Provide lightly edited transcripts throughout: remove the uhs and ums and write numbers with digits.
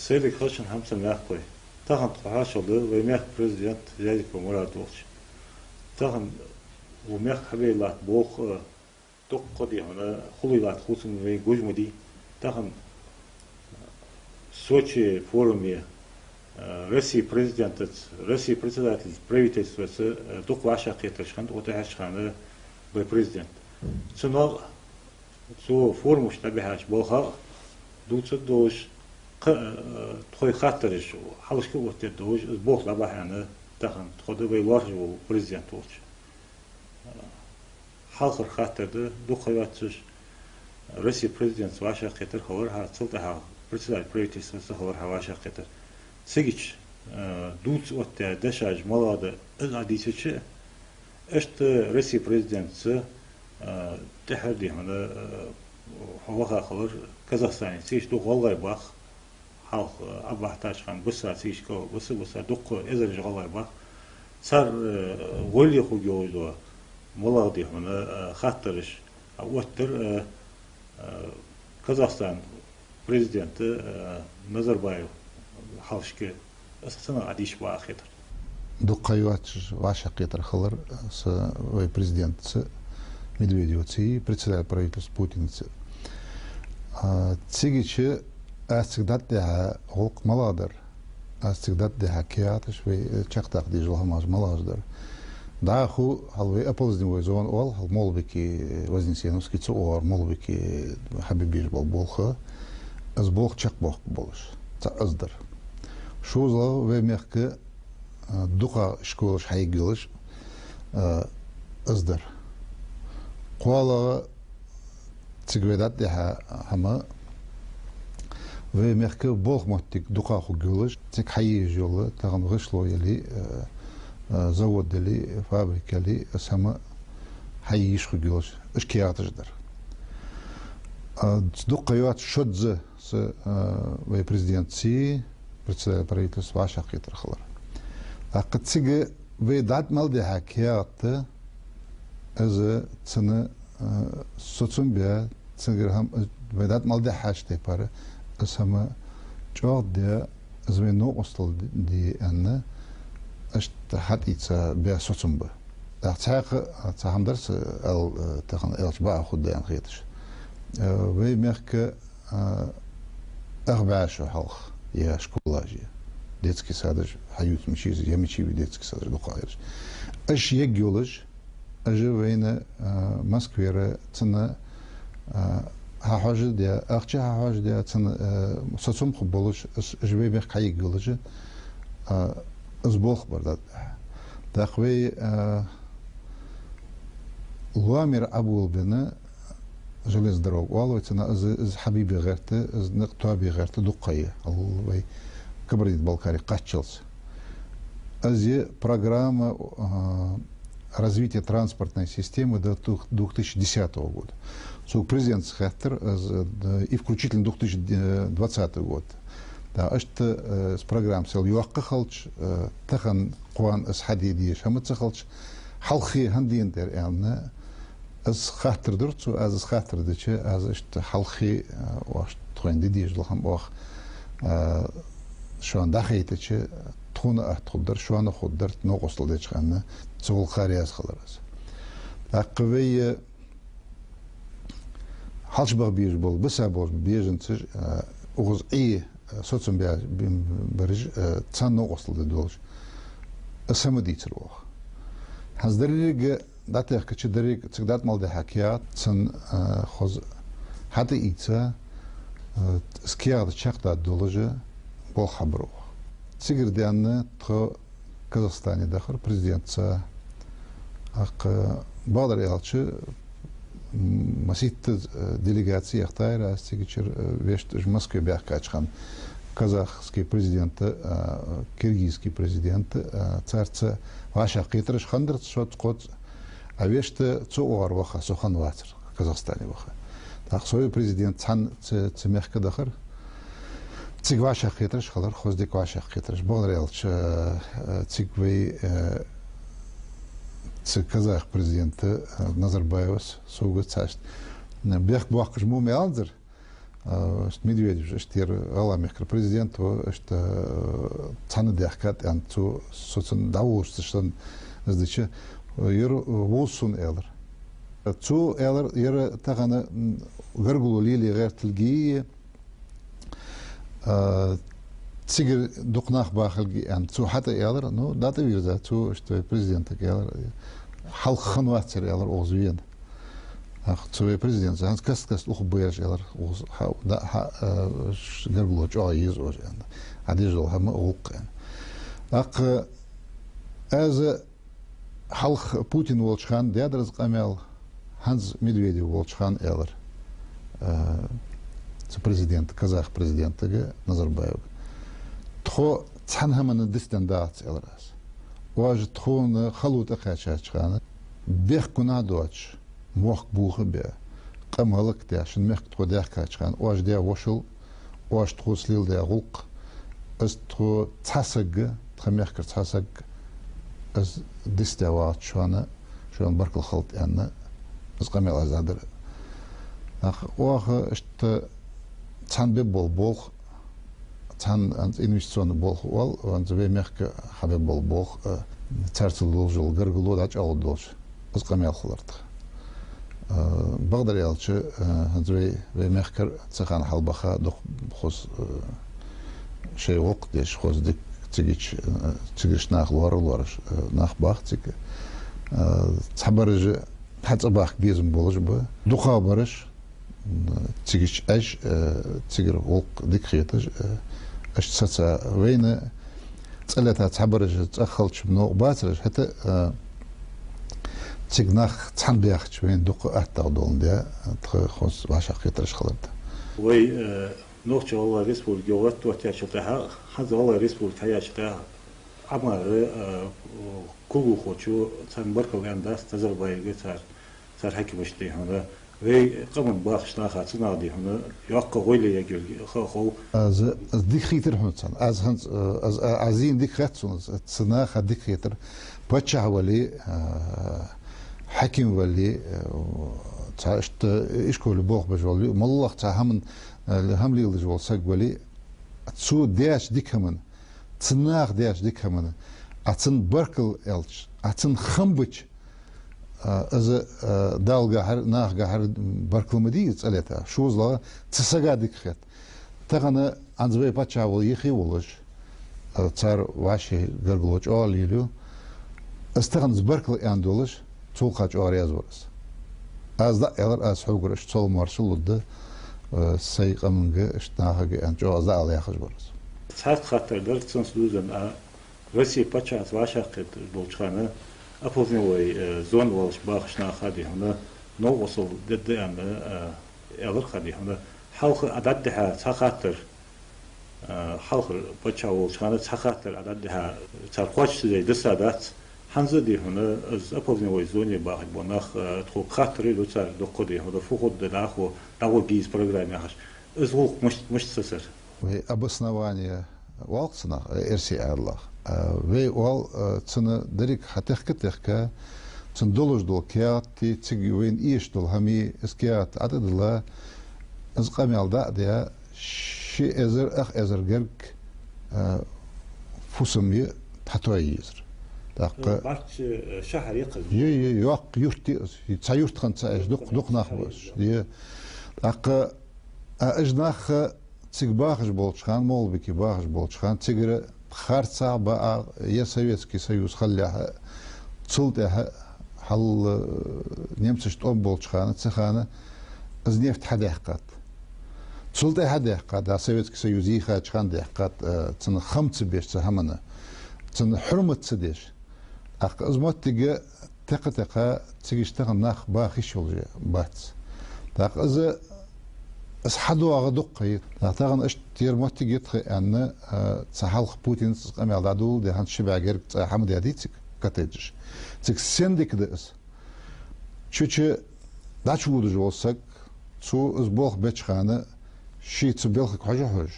سيدي خشن همسة ماخوي تاخن تقعاش الله وماخ بريزيدنت جايك بمراد وقش تاخن وماخ حبي لات بوخ دق قدي هنا خلي لات خوصن وي جوج مدي تاخن سوتشي فورمي روسي بريزيدنت بريفيتيس وس دق واشا قيتش خند وتعش خانه بالبريزيدنت سنو سو فورموش تبعهاش بوخا دوش تخوي خاطرش حالش كي وقت دوش بوخ لباح يعني تاخن تخد بيلارج بريزيدنت وش حاخر خاطر ده دو خياتش روسي بريزيدنت واشا قيتر خورها تلتها بريفيتيس وس خورها واشا قيتر سيجيش دوت وقت دشاج ملاده العديسة اشت روسي بريزيدنت تحدي هنا هو خبر كازاخستان سيش دو والله باخ حال أبغى تاج خان بس سيش كو بس دق إذا والله باخ صار ولي خو جوزوا ملاقي هنا خاطرش وتر كازاخستان بريزيدنت نظربايو حالش كه أساسا عديش باخير دقيقات واشقيتر خلر с президент Медведев и председатель правительства Путин. Цигичи всегда деха голк маладер, всегда деха киатыш ве чактак дижлха маж маладер. Да ху халве опоздневой зон ол хал молбики вознесеновский цуор молбики хабибиш болха аз бог чак бог болыш. Та аздыр. Шу зла ве мехке духа школаш хайгылыш аздыр. قوالا تجویدات ده همه و مرکب باغ ماتیک دکا خو گلش تک حیی جوله تاگم غشلو یلی زود دلی فابریکه لی اسمه حییش خو گلش اشکیاتش در دقیقات شدز س و президентці председатель правительства شاقیتر خلر اقد تیگه و داد مال ده حکیات از سنه سوتسون بیا سنگر هم وداد مال ده حشته پاره از همه جواد ده از وینو استال دی انه اشت حد ایتsa بیا سوتسون با اختیار هم درس ال تخن الش با خود دیان خیتش وی مرک اربعش حلق یا شکلاجی детский садыш хают мчиз я мчи в детский садыш духаешь аш егюлыш أجوينا مسكويرة تنا هاجد ديا أختي هاجد ديا تنا ساتسوم خبولش أجوي بيخ حي جلجة أزبوخ برداد تقوي لوامر أبو البنا جلس دروق والله تنا از حبيبي غيرته از نقطابي غيرته دقية الله كبريت بالكاري قاتشلس أزي программа развитие транспортной системы до 2010 года. Су президент Схаттер и включительно 2020 год. Да, это с программ сел юакка халч, тахан куан с хадиди шаматса халч, халхи хандин дер ямна, с Хаттер дурцу, а с Хаттер дече, а это халхи ваш твенди дижлахам вах, шо андахайтече, تونا أتقدر شو أنا قدرت نقص لديش خانة سوق خارياس خلاص. أقوي حالش بيج بول بس أبوز بيجنتش أوز أي صوتهم برج تسان نقص لديش اسمه ديتر واخ. هزدريج داتيخ كتشدريج تقدر مال ده حكيات تسان خز حتى إيتا سكيار تشاقد دولجة بول خبروه. Сигер дианна то Казахстане дахар президентца ак бадар ялчы маситты делегация яхтайра сигичер вешт в Москве бях качхан казахский президент киргизский президент царца ваша китрыш хандырт шот кот а веште цуар ваха сухан ватр Казахстане ваха так свой президент цан цемехка дахар циг ваша хитрыш халар хоздик ваша хитрыш болрелч цигвей циг казах президенты Назарбаевс сугу цашт бях буакыш мумиалдыр Медведев штир аламехкер президент что цаны дяхкат анту соцен даурс что сдача ер волсун элер цу элер ер тагана гаргулу лили гертилги цигер дукнах бахалги анту хата элер ну дата вирза цу что президент элер халхан ватер элер озвен цу президент занс каскас лух бояж элер оз да гаргулу чоиз оз адижол хама оқ ак аз халк Путин волчхан дядрыз камел Ханс Медведев волчхан элер президент казах президенттігі Назарбаев тхо цанхаманы дистандат элерас уаж тхоны халута качачханы бех куна доч мох бухы бе камалык дяшын мех тхо дях качхан уаж дя вошыл уаж тхо слил дя гулк аз тхо цасыг тхамехкер цасыг از دستوات شوانه شوان بركل خلط أنا از قميل أزادر وآخ اشت تان ببول بول تان أنت إنوستيون بول وال وأنت بيمخك حبيب بول بول ترتل دولج الجرجلو داش أول دولج از قميل خلرت بقدر يالش أنت بيمخك تسخان حلبخا دخ بخص شيء وقت ديش خص دك تيجيش ناخ لورش ناخ باخ تيك تحبرج حتى باخ بيزم بولج با دخا برش تيجيش اش تيجر وق ديك خيتج اش تسا وين تسلتها تحبرج تاخلش بنو باترج حتى تيج ناخ تحن بياخ وين دق اتا دول ده تخص باش خيترش خلت وي نوچ والله ريسبول جوات وتاشتها هذا والله ريسبول تاشتها اما كوغو خوچو سان بركو انداس تزربايغ صار حكمشتي هنا وي قمن باخشنا خاصنا دي هنا يق غولي يجل خو از ديك خيتر هنصن از عزين ديك خاتسون صنا خديك خيتر باتشا ولي حكم ولي تاشت اشكول بوخ بجولي مالله تاهم الهملي اللي جوال سقولي تسو داش ديكمن تناخ داش ديكمن اتن بركل الش اتن خمبج از دالغا هر ناخغا هر بركل مدي صليتا شوزلا تسغا ديكخت تغنا انزبي باتشاول يخي ولش تار واشي غرغلوچ اوليلو استغن بركل اندولش تولخاچ اورياز ورس از دا الر از حوغرش تول مارشلود سيقا منجا اشتناها أن جوازا على يخرج برز. ساعات خاطر درت سنسلوزن روسيا باتشات واشاقت بولشخانة أفوزني وي زون والش باخشنا خادي هنا نو وصل ضد أن أغر خادي هنا حلق عددها ساخاطر حلق باتشا والشخانة ساخاطر عددها ترقوش زي دسادات حنزة دي هنا از أفوزني وي زوني باخد بناخ تخو خاطري لو صار دقودي هنا فوق دناخو دعوة جيز برنامج ياهش أزوق مش تسر. وهي أبسنوانية والقصنا إرسي الله وهي وال تنا دريك حتى تندلج دول كيات تيجي وين إيش دول همي إسكيات عدد الله إزقامي على ده شيء أزر أزر جرك فوسمي تحتوي يزر. بعد شهر يقل. يق يرتي تسيرت خن تسايش دق نخبش. أق أجناخ تيج باخش بولشخان مول بكي باخش بولشخان تيجر خارطة بقى يا سوفيتسكي سويوز خليها تصلتها حل نمسش تقوم بولشخان تسخانة از نفت حديقات تصلتها حديقات سوفيتسكي سويوز يخا تشخان ديقات تن خمس بيش تهمنا تن حرمة تسديش أق أزمات تيجا تقا تيجي تغن ناخ باخش ولا بات تاق از حدو أغدقي تاغن أش تير موتي جت أن تحلق بوتين قام يعدادول ده هنش بعجر حمد يديتك كتجش تك سندك دس شو داش وده جوسك شو أسبوع بتشخانة شيء تبلخ حاجة حاج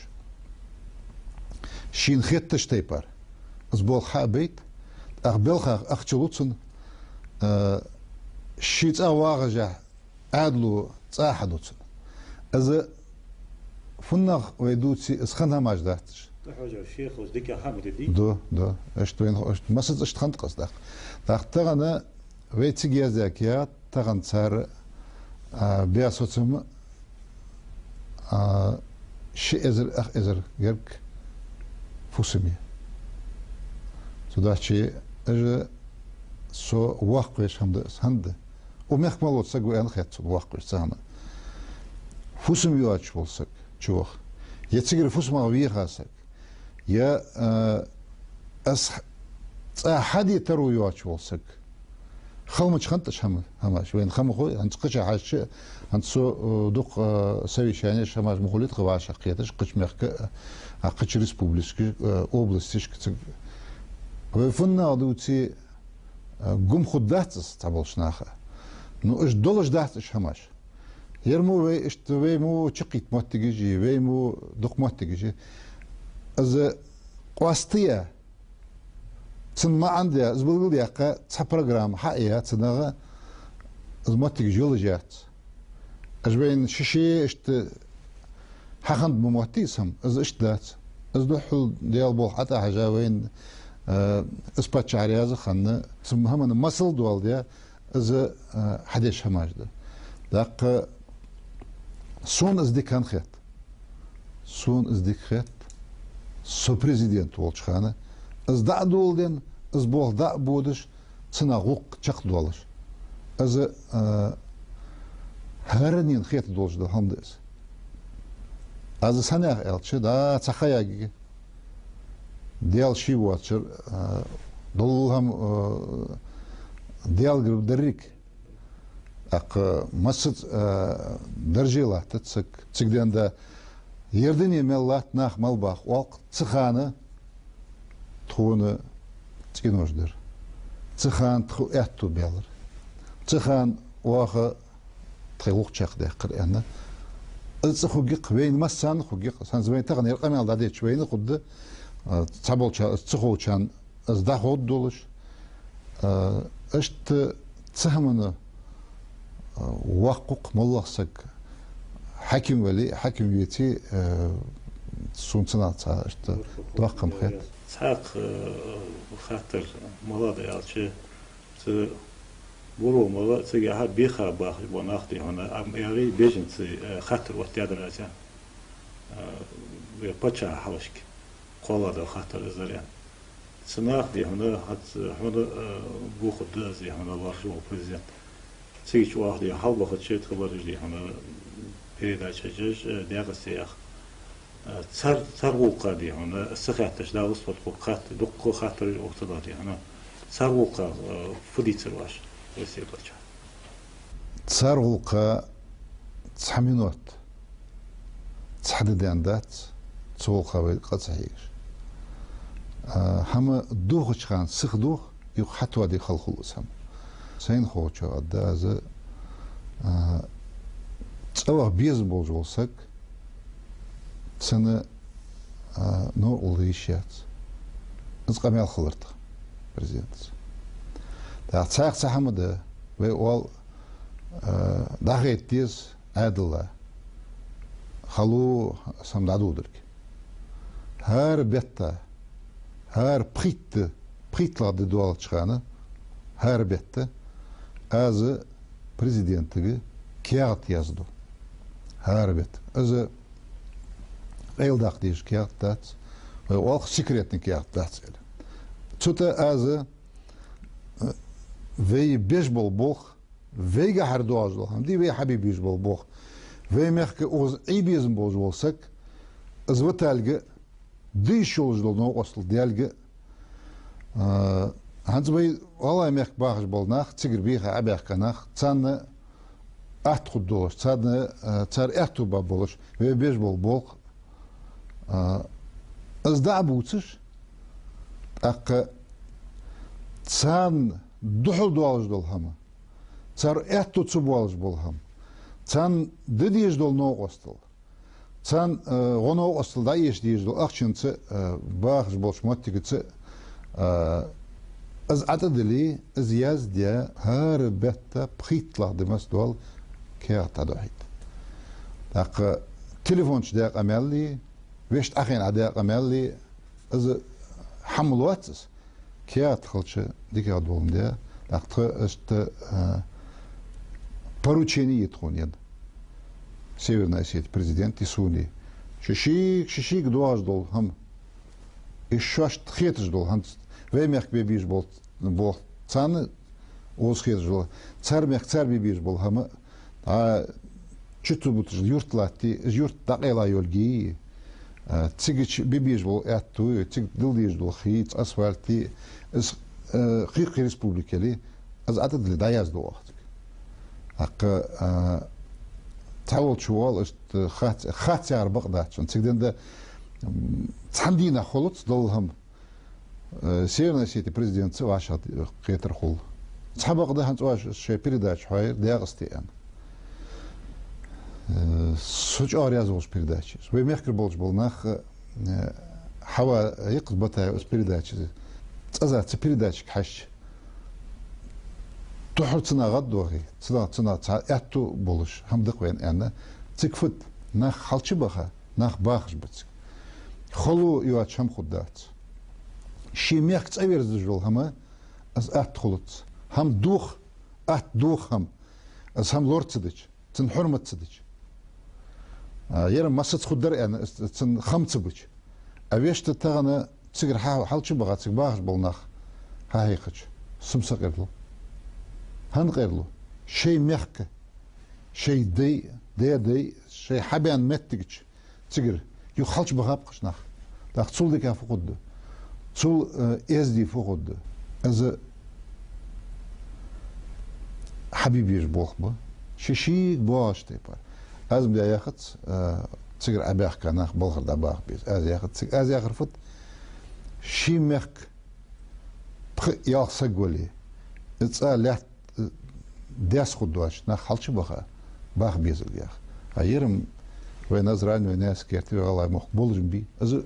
شيء نخيت تشتيبر أسبوع حابيت أقبلخ أختلوتن شيء تأواجه عدلو تأحدوتن إذا فنخ ويدوتي اسخنها ماجداتش حاجة الشيخ وزدك حامد دي دو اشت وين اشت مسد اشت خنت قصدك تاغنا ويتي جازاكيا تاغن صار بياسوتم شي ازر اخ ازر يرك فوسمي سوداشي اج سو واقش هند ومخ مالوت سغو ان خيت واقش سانا فوسم يواч болсак чух يتسير فوس ما ويخاسك يا اس حد يترو يواч болсак خلمش خنتش هماش وين خم خو انتقش عاش انتسو دوق совещание шамаш мухулит хваша қияташ қичмех قش республикский областиш وفنا دوتي قم خداتس تبلشناخه نو اش دولش داتش هماش يرمو وي اشتوي مو تشقيت موتيجي وي مو دوق موتيجي از قواستيا تن ما عندي زبل ياقا تص بروجرام حقيقه تنغا از موتيجي جولجات اجبين شيشي اشت حخند موتيسم از اشتات از دوحل ديال بو حتى حاجه وين اسباتش عريازه خن سمها من مسل دول ديا از حدش هماجده داق سون از دي كان خيط سون از دي خيط سو بريزيدنت ولشخانه از دا دولدن از بول دا بودش تناغوق چق دولش از هرنين خيط دولش ده همدس از سنه الچ دا تخياگي ديال شي واتشر دولهم ديال جروب دريك اق مسد درجيلا تتسك تسكدن دا يردني ملات ناخ مالباخ والق تخانه تخونه تينوجدر تخان تخو اتو بيلر تخان واخ تخلوق چاق دقر انا از خوغيق وين مسان خوغيق سان زين تغن يرقم على دادي شوين خد تابلچا تخوچان از دا خود دولش اشت تسهمنا وقق ملصق حكم ولي حكم يتي سونتنا اشت رقم خير ساق خاطر ملاد يالشي بورو ملا تيجي بيخا باخ بناختي هنا ياري بيجن خاطر وقت يدرسه بيبتشا حوشك قولا ده خاطر ازريان سناخ دي هنا هنا بوخد زي هنا وارشو بريزيدنت تيجي واحد يحاول باخد شيء خبر لي هنا بيدا تشجج دياغ السياخ صار وقا دي هنا السخاتش دا وصفت وقات دق خاطر الاقتضاء دي هنا صار وقا فديت الواش ويسير بچا صار وقا تحمينوت تحدد عندات تسوقا وقصحيش هم دوخ چخان سخ دوخ يو حتوا دي خلخلوس هم سين خوچو ادا از تصوغ بيز بولجولسك سنه نور اوليشات نسقميال خلرت بريزيدنت دا تساق سحمد وي اول داخيت ديز عدل خلو سمدادو درك هر بيتا هر بريتلا دي دوال چخانه هر بيتا از بريزيدنتغي كيات يازدو هر بيت از ايلداق ديش كيات دات والخ سيكريتني كيات دات تشوتا از في بيجبل بوخ فيجا هردوازل هم دي في حبيب بيجبل بوخ في مخك اوز اي بيزم بوزولسك از وتالغ دي شولجدل نو اصل ديالغ هانز بي والله مخ باخش بولناخ تيغر بيخا ابيخ كناخ تسان ات خدوش تسان تار اتو بابولش في بيجبل بوخ از دعبوتش اق تسان دحل دوالج دول هما تار اتو تسبوالج بول هم تسان دديج دول نو اصل تسان غنو اصل دا يش ديج دول اخشنت باخش بولش ماتيكت از عددلي از ياز ديا هار بيتا بخيتلا دمس دول كياتا دوحيت اق تليفونش داق أمالي ويشت أخين عداق أمالي إذا حملواتس كيات خلش ديك عدوهم ده لقطة است поручение يتخون يد Северная Осетия президент Исуни шишик дуаш дол хам еще аж тхетж дол хам вемях бебиш бол цаны оз хетж дол цар бебиш бол хам а чуту бут юртлати юрт дaqela yolgi цигич бебиш бол атту циг дилдиш дол хит асфальти is خيق республикали аз атад ли даяз дол ақ تعول شوال است خات يعرف بقدر شن تقدر ده عندنا خلط ضلهم سيرنا سيتي بريزيدنت سواش قيتر خل صحاب قدر هنت واش شيء بريداش حير دياغستي أنا سوچ آریاز وش بريداش ويميخكر بولش بولناخ حوا يقص بتاع وش بريداش تأذى بريداش كحش تحرتنا غد وغي تنا اتو بولش هم دقوين انا تكفت ناخ حالشي بخا ناخ باخش بتسك خلو يوات شم خدات شي ميخ تصوير زجول هما از ات خلط هم دوخ ات دوخ هم از هم لورد صديج تن حرمت صديج يرم مسد خدر انا تن خمس بج اويش تتغنا تسكر حالشي بخا تسك باخش بولناخ ها هيخش سمسقرلو هنغيرلو شيء مخك شيء دي شيء حبيان متجش تجر يخلش بغابقش نخ داخل تصل ديك فقد تصل ازدي فقد از حبيبي يجبوخ با شيء باش تيبر از بدا ياخد تجر اباخ كناخ بلغر دباخ بيز از ياخد فت شيء مخك ياخ سقولي اتسال داس خدواش نا خالش بخا باخ بيزل ياخ ايرم وين ازران وين ناس كيرتي والله مقبول جنبي از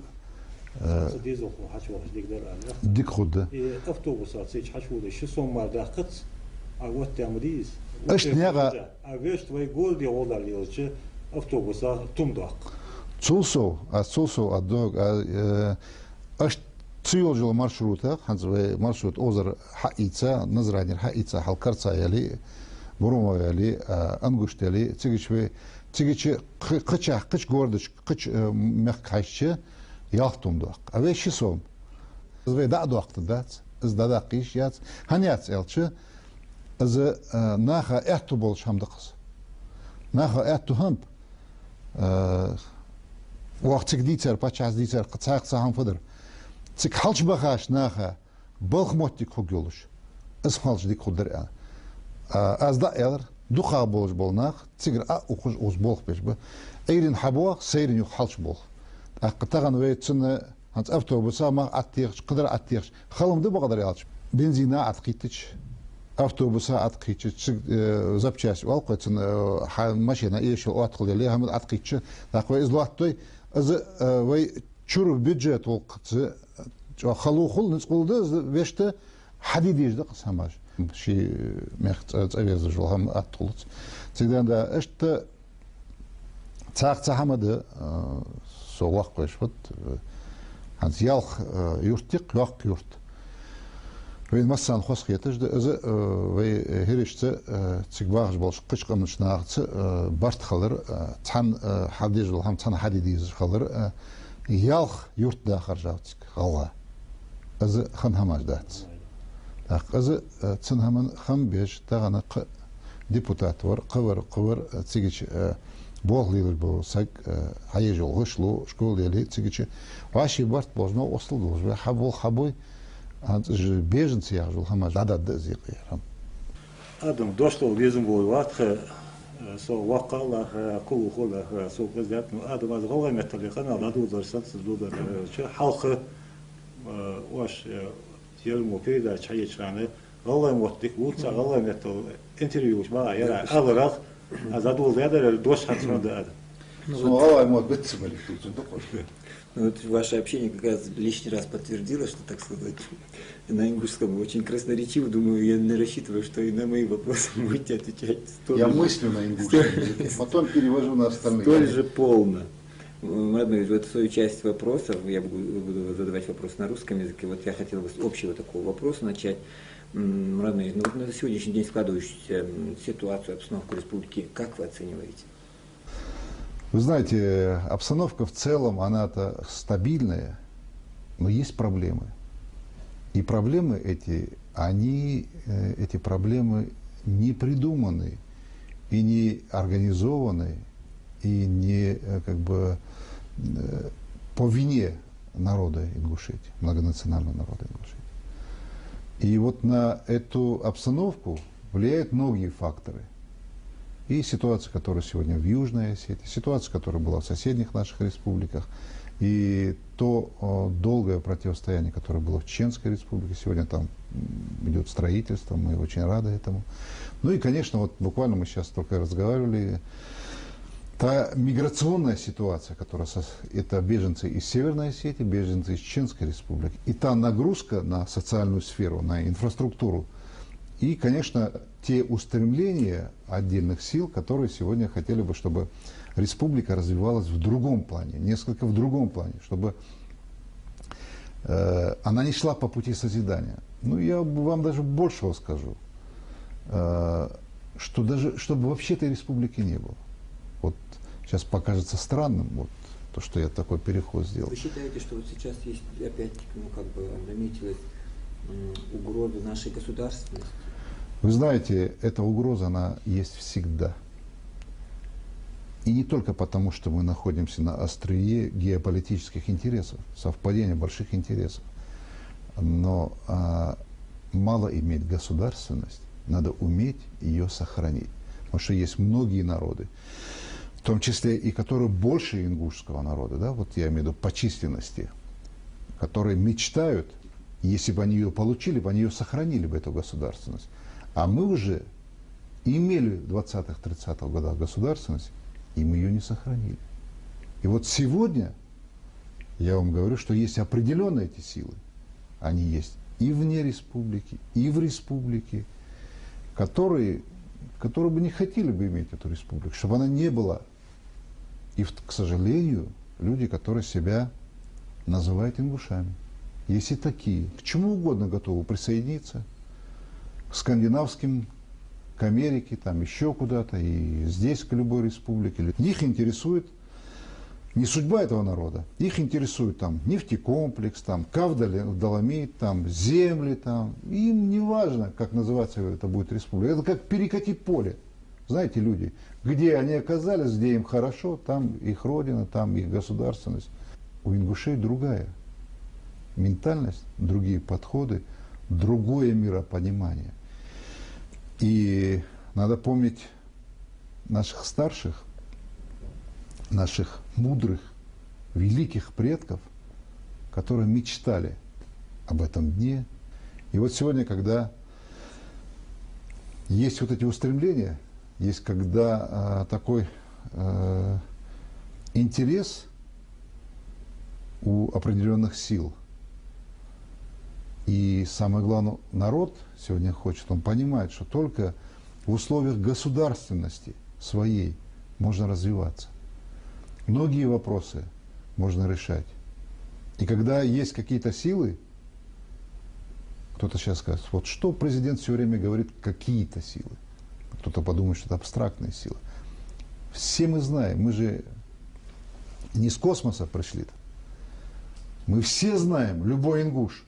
ديزو حشو ديك دار ديك خد اوتوبوسات سيج حشو شو سوم مار داخت اوت تامديز اش نيغا اويش توي جول دي اولدر يلچ اوتوبوسا توم داق تولسو ادوغ اش تسيول маршрута ханзве маршрут озер хаица назранир хаица халкарца яли бурумо яли ангуштели цигичи кыч гордыч кыч мехкайчы яхтумдуак аве шисом зве дадуакты дат издадакиш яц ханяц элчы из наха эту бол шамдыкыз наха эту хамп вактик дицер пачаз дицер кыцакса хам фыдыр تك حلش بخاش ناخا بالخموتك خوجولش اسمالش ديك خدر انا از دا يلر دوخا بولش بولناخ تيغر اوخوش اوز بولخ بيش با ايرين حبوا سيرين يو حلش بول اقتغن ويتسن هانت اوتوبوسا ما اتيخ قدر اتيخ خلم دو بقدر يالش بنزينا اتقيتش اوتوبوسا اتقيتش زبچاس والقتن ماشينا ايش اوتقل لي هم اتقيتش داخوي ازلواتوي از وي چور بيدجت وقت خلوخل نسقولده وشته حديديجده قسماش شي مخت اويز جوهم اتقلت تيدان دا اشت تاق حمد سو وقش فت هانز يالخ يورتيق ياق يورت وين مسان خصخيتش ده از وي هيرشته تيغباغ болш قش قمشناغت بارت خلر تان حديج هم تان حديديز خلر يالخ يورت داخل جاوتك غلا از خن هماش دات از تن همن خم بيش تاغنا депутат var قور تيجي بوغليل بو ساق هايجو غشلو شكول يلي تيجي واشي بارت بوزنو اصل دوز حبول حبوي انت بيجنسي ياجو هماش داد زيق يرم ادم دوشتو بيزم بو وات سو وقع الله كل خلا سو قزات ادم از غلا متلقنا دادو درسات دودر شو حلقه واش يلمو كيدا شيء شانه غلا موتك وصا غلا متل انترفيو ما يرى اغرق از ادو زياده دوش حتما ده Вот ваше общение как раз лишний раз подтвердило, что, так сказать, на ингушском очень красноречиво. Думаю, я не рассчитываю, что и на мои вопросы будете отвечать столь Я же, мыслю на ингушском языке, потом перевожу на остальные. столь же полно. Родной, вот свою часть вопросов, я буду задавать вопрос на русском языке. Вот я хотел бы с общего такого вопроса начать. Родной, ну вот на сегодняшний день складывающуюся ситуацию, обстановку республики, как вы оцениваете? Вы знаете, обстановка в целом, она-то стабильная, но есть проблемы. И проблемы эти, эти проблемы не придуманы и не организованы, и не как бы по вине народа Ингушетии, многонационального народа Ингушетии. И вот на эту обстановку влияют многие факторы. И ситуация, которая сегодня в Южной Осетии, ситуация, которая была в соседних наших республиках, и то долгое противостояние, которое было в Чеченской республике, сегодня там идет строительство, мы очень рады этому. Ну и, конечно, вот буквально мы сейчас только разговаривали, та миграционная ситуация, которая это беженцы из Северной Осетии, беженцы из Чеченской республики, и та нагрузка на социальную сферу, на инфраструктуру, и, конечно, те устремления отдельных сил, которые сегодня хотели бы, чтобы республика развивалась в другом плане, несколько в другом плане, чтобы она не шла по пути созидания. Ну, я вам даже большего скажу, что даже, чтобы вообще этой республики не было. Вот сейчас покажется странным, вот, то, что я такой переход сделал. Вы считаете, что вот сейчас есть опять, ну, как бы наметилась угроза нашей государственности? Вы знаете, эта угроза, она есть всегда. И не только потому, что мы находимся на острие геополитических интересов, совпадения больших интересов. Но мало иметь государственность, надо уметь ее сохранить. Потому что есть многие народы, в том числе и которые больше ингушского народа, да, вот я имею в виду по численности, которые мечтают, если бы они ее получили, бы они ее сохранили бы, эту государственность. А мы уже имели в 20-30-х годах государственность, и мы ее не сохранили. И вот сегодня я вам говорю, что есть определенные эти силы. Они есть и вне республики, и в республике, которые бы не хотели бы иметь эту республику, чтобы она не была. И, к сожалению, люди, которые себя называют ингушами, есть и такие, к чему угодно готовы присоединиться, к скандинавским, к Америке, там еще куда-то, и здесь к любой республике. Их интересует не судьба этого народа, их интересует там нефтекомплекс, там Кавдоломит, там земли, там. Им не важно, как называться это будет республика. Это как перекати поле. Знаете, люди, где они оказались, где им хорошо, там их родина, там их государственность. У ингушей другая ментальность, другие подходы, другое миропонимание. И надо помнить наших старших, наших мудрых, великих предков, которые мечтали об этом дне. И вот сегодня, когда есть вот эти устремления, есть когда такой интерес у определенных сил, и самое главное, народ сегодня хочет, он понимает, что только в условиях государственности своей можно развиваться. Многие вопросы можно решать. И когда есть какие-то силы, кто-то сейчас скажет, вот что президент все время говорит, какие-то силы. Кто-то подумает, что это абстрактные силы. Все мы знаем, мы же не с космоса пришли-то. Мы все знаем, любой ингуш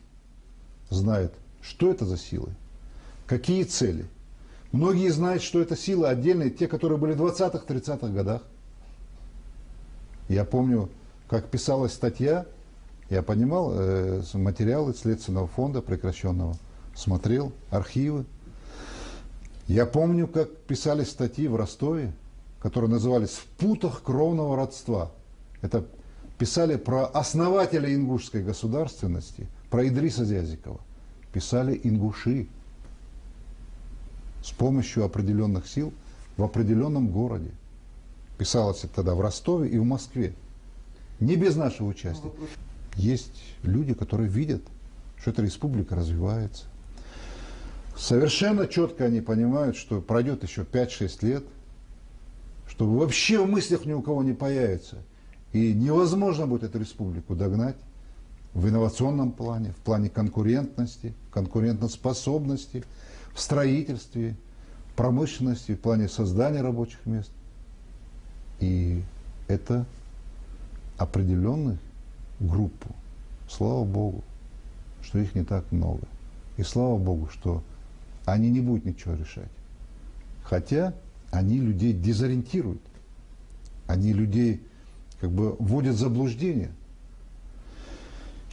знает, что это за силы, какие цели. Многие знают, что это силы отдельные, те, которые были в 20-х, 30-х годах. Я помню, как писалась статья, я понимал материалы Следственного фонда прекращенного, смотрел архивы. Я помню, как писались статьи в Ростове, которые назывались «В путах кровного родства». Это писали про основателя ингушской государственности, про Идриса Зязикова. Писали ингуши с помощью определенных сил в определенном городе. Писалось это тогда в Ростове и в Москве. Не без нашего участия. Есть люди, которые видят, что эта республика развивается. Совершенно четко они понимают, что пройдет еще 5-6 лет, что вообще в мыслях ни у кого не появится. И невозможно будет эту республику догнать в инновационном плане, в плане конкурентности, конкурентоспособности, в строительстве, в промышленности, в плане создания рабочих мест. И это определенную группу, слава Богу, что их не так много. И слава Богу, что они не будут ничего решать. Хотя они людей дезориентируют. Они людей как бы вводят в заблуждение.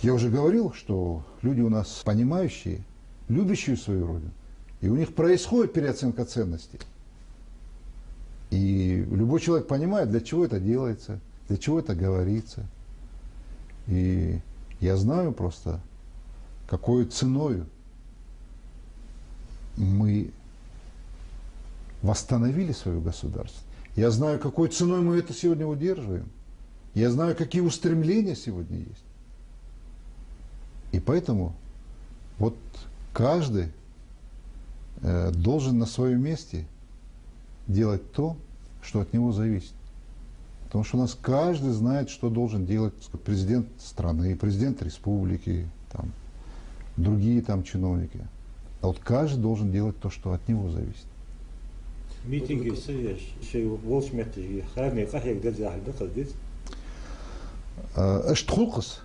Я уже говорил, что люди у нас понимающие, любящие свою родину. И у них происходит переоценка ценностей. И любой человек понимает, для чего это делается, для чего это говорится. И я знаю просто, какой ценою мы восстановили свое государство. Я знаю, какой ценой мы это сегодня удерживаем. Я знаю, какие устремления сегодня есть. И поэтому вот каждый должен на своем месте делать то, что от него зависит. Потому что у нас каждый знает, что должен делать президент страны, президент республики, там, другие там чиновники. А вот каждый должен делать то, что от него зависит. Митинги Эштхулкас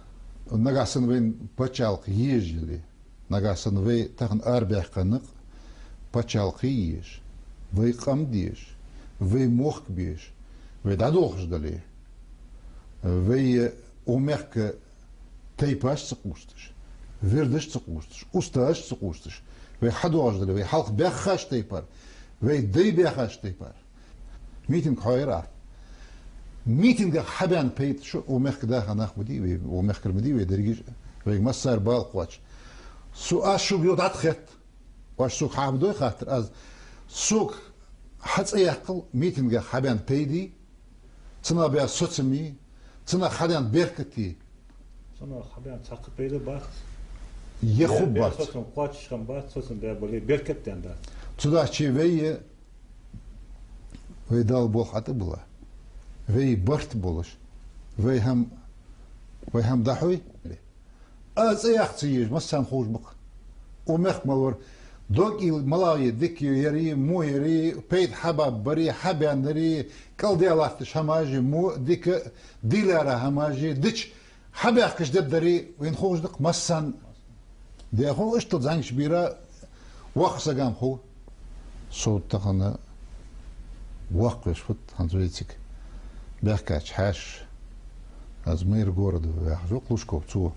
нагасын вейн пачалк ежели, нагасын вей тахан арбяхканык пачалк еш, вей камдеш, вей мохкбеш, вей дадохждали, вей умерка тейпаш цикустыш, вердыш цикустыш, усташ цикустыш, вей хадождали, вей халк бяхаш тейпар, вей дей бяхаш тейпар. Митинг хайра. ميتينغ حبان بيت شو ومخك داخل ناخدي ومخك المدي ويدرجش ويمسر بالقواتش سؤال شو بيوضع خط واش سوق حامدو خاطر از سوق حتى يعقل ميتينغ حبان بيدي تنا بيا سوتسمي تنا حدان بيركتي تنا حبان تاق بيدي باخ يخوب بات سوتسم قواتش كم بات سوتسم بيا بولي بيركت دندا تدا شي وي دال بول حتى بلا وی برت بولش وی هم دحوی از ایاختیش مثلا خوش بق و مخملور دوکی ملاقی دکی یری مویری پید حباب بری حبیانری کل دیالاتش هماجی مو دیک دیلاره هماجی دیچ حبیاکش دبدری وین خوش دق مثلا دیگه اشتد زنگش بیرا وقت سگام خو صوت تخنه وقتش فت هنزویتیک Бяхкач, хаш, аз мэр города, бяхжок лушков, цу.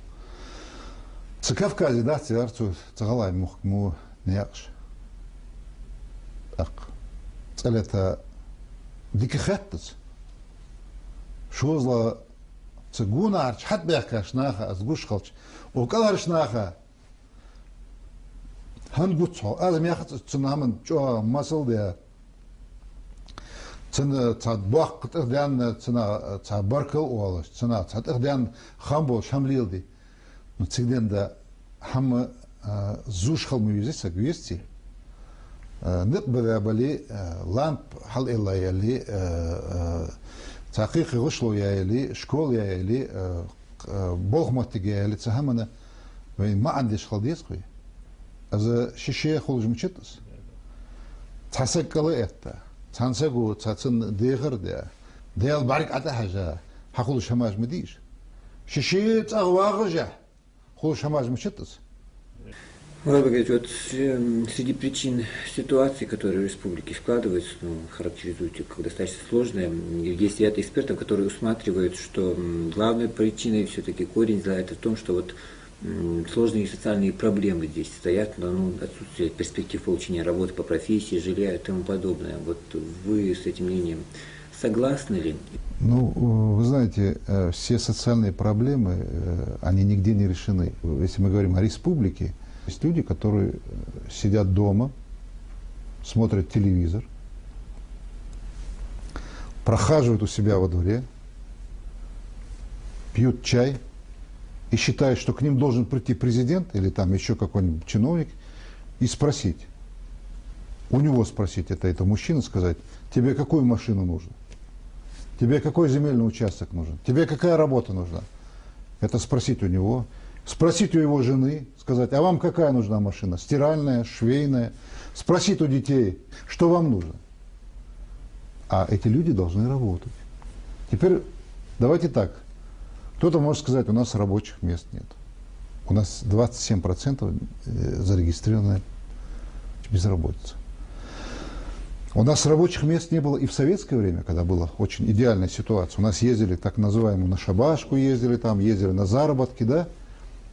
Цикавкази, да, царцу, цагалай мухму неяш. Так, цель это дикихеттец. Шозла цигуна арч, хат бяхкаш наха, аз гушхалч, укаларш наха. Хангуцо, аз мяхат цунаман, чо масыл дя. цена цадбах кытыгдан цена цабаркал олаш цена цатыгдан хамбо шамлилди но цигден да хам зушхал мюзиса гвести нытбада бали ламп хал илла яли تحقيق غشلو يالي شكول يالي بوغمت يالي تهمنا ما عنديش خلديس خوي از شيشي خولج مشتس تحسكل اتا تنسقو تاتن ديغر ده ديال بارك عتا حاجه حقول شماج مديش شيشي تاغواغجا خول شماج مشتس. Мурат Багаевич, вот среди причин ситуации, которые в республике складываются, характеризуете как достаточно сложные, есть ряд экспертов, которые усматривают, что главной причиной все-таки корень зла это в том, что вот сложные социальные проблемы здесь стоят, отсутствие перспектив получения работы по профессии, жилья и тому подобное. Вот вы с этим мнением согласны ли? Ну, вы знаете, все социальные проблемы, они нигде не решены. Если мы говорим о республике, есть люди, которые сидят дома, смотрят телевизор, прохаживают у себя во дворе, пьют чай и считают, что к ним должен прийти президент или там еще какой-нибудь чиновник и спросить, у него спросить, это мужчина, сказать, тебе какую машину нужно, тебе какой земельный участок нужен, тебе какая работа нужна. Это спросить у него, спросить у его жены, сказать, а вам какая нужна машина, стиральная, швейная, спросить у детей, что вам нужно. А эти люди должны работать. Теперь давайте так. Кто-то может сказать, у нас рабочих мест нет. У нас 27% зарегистрированная безработица. У нас рабочих мест не было и в советское время, когда была очень идеальная ситуация. У нас ездили так называемую на шабашку, ездили на заработки, да?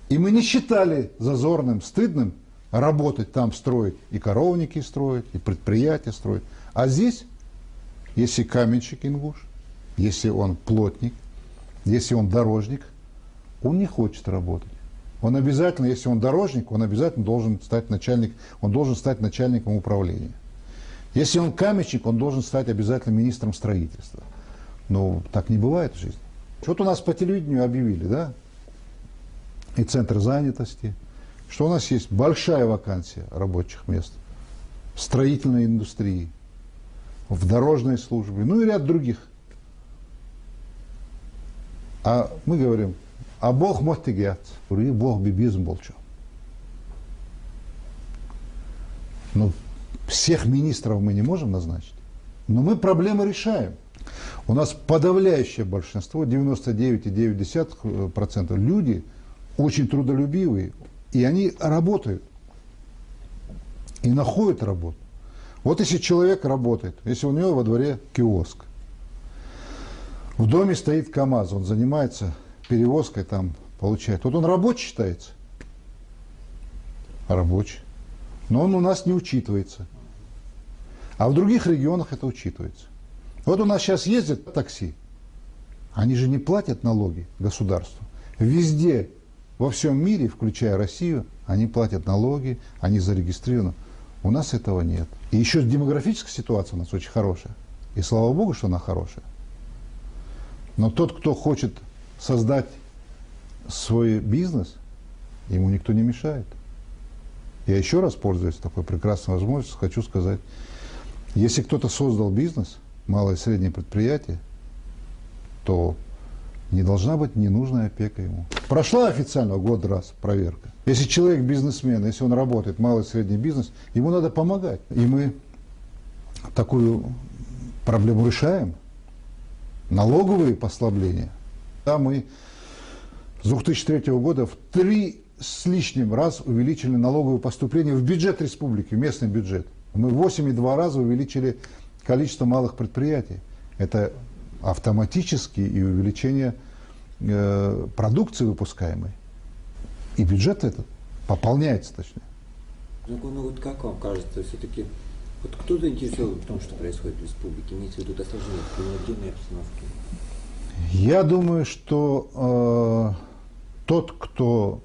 И мы не считали зазорным, стыдным работать там, строить, и коровники строить, и предприятия строить. А здесь, если каменщик ингуш, если он плотник, если он дорожник, он не хочет работать. Он обязательно, если он дорожник, он обязательно должен стать начальником управления. Если он каменщик, он должен стать обязательно министром строительства. Но так не бывает в жизни. Вот у нас по телевидению объявили, да, и центр занятости, что у нас есть большая вакансия рабочих мест в строительной индустрии, в дорожной службе, ну и ряд других. А мы говорим, а Бог может и гять, и Бог бибизм болчу. Ну, всех министров мы не можем назначить, но мы проблемы решаем. У нас подавляющее большинство, 99,9% люди очень трудолюбивые, и они работают, и находят работу. Вот если человек работает, если у него во дворе киоск, в доме стоит КАМАЗ, он занимается перевозкой, там получает. Вот он рабочий считается? Рабочий. Но он у нас не учитывается. А в других регионах это учитывается. Вот у нас сейчас ездят такси. Они же не платят налоги государству. Везде, во всем мире, включая Россию, они платят налоги, они зарегистрированы. У нас этого нет. И еще демографическая ситуация у нас очень хорошая. И слава богу, что она хорошая. Но тот, кто хочет создать свой бизнес, ему никто не мешает. Я еще раз, пользуясь такой прекрасной возможностью, хочу сказать, если кто-то создал бизнес, малое и среднее предприятие, то не должна быть ненужная опека ему. Прошла официально год раз проверка. Если человек бизнесмен, если он работает, малый и средний бизнес, ему надо помогать. И мы такую проблему решаем. Налоговые послабления. Да, мы с 2003 года в 3 с лишним раз увеличили налоговые поступления в бюджет республики, в местный бюджет. Мы в 8,2 раза увеличили количество малых предприятий. Это автоматически и увеличение продукции выпускаемой. И бюджет этот пополняется, точнее. Ну вот как вам кажется, все-таки, вот кто заинтересован в том, что происходит в республике, имеется в виду осложнение криминогенной обстановки? Я думаю, что тот, кто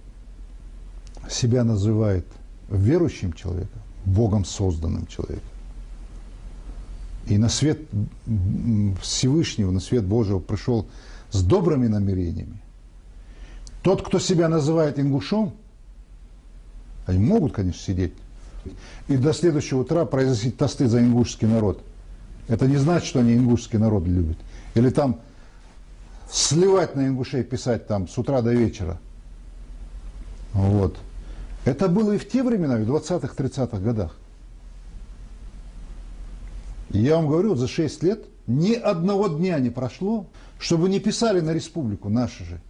себя называет верующим человеком, Богом созданным человеком, и на свет Всевышнего, на свет Божьего пришел с добрыми намерениями, тот, кто себя называет ингушом, они могут, конечно, сидеть и до следующего утра произносить тосты за ингушский народ. Это не значит, что они ингушский народ любят. Или там сливать на ингушей, писать там с утра до вечера. Вот. Это было и в те времена, и в 20-х, 30-х годах. И я вам говорю, за 6 лет ни одного дня не прошло, чтобы не писали на республику наши же.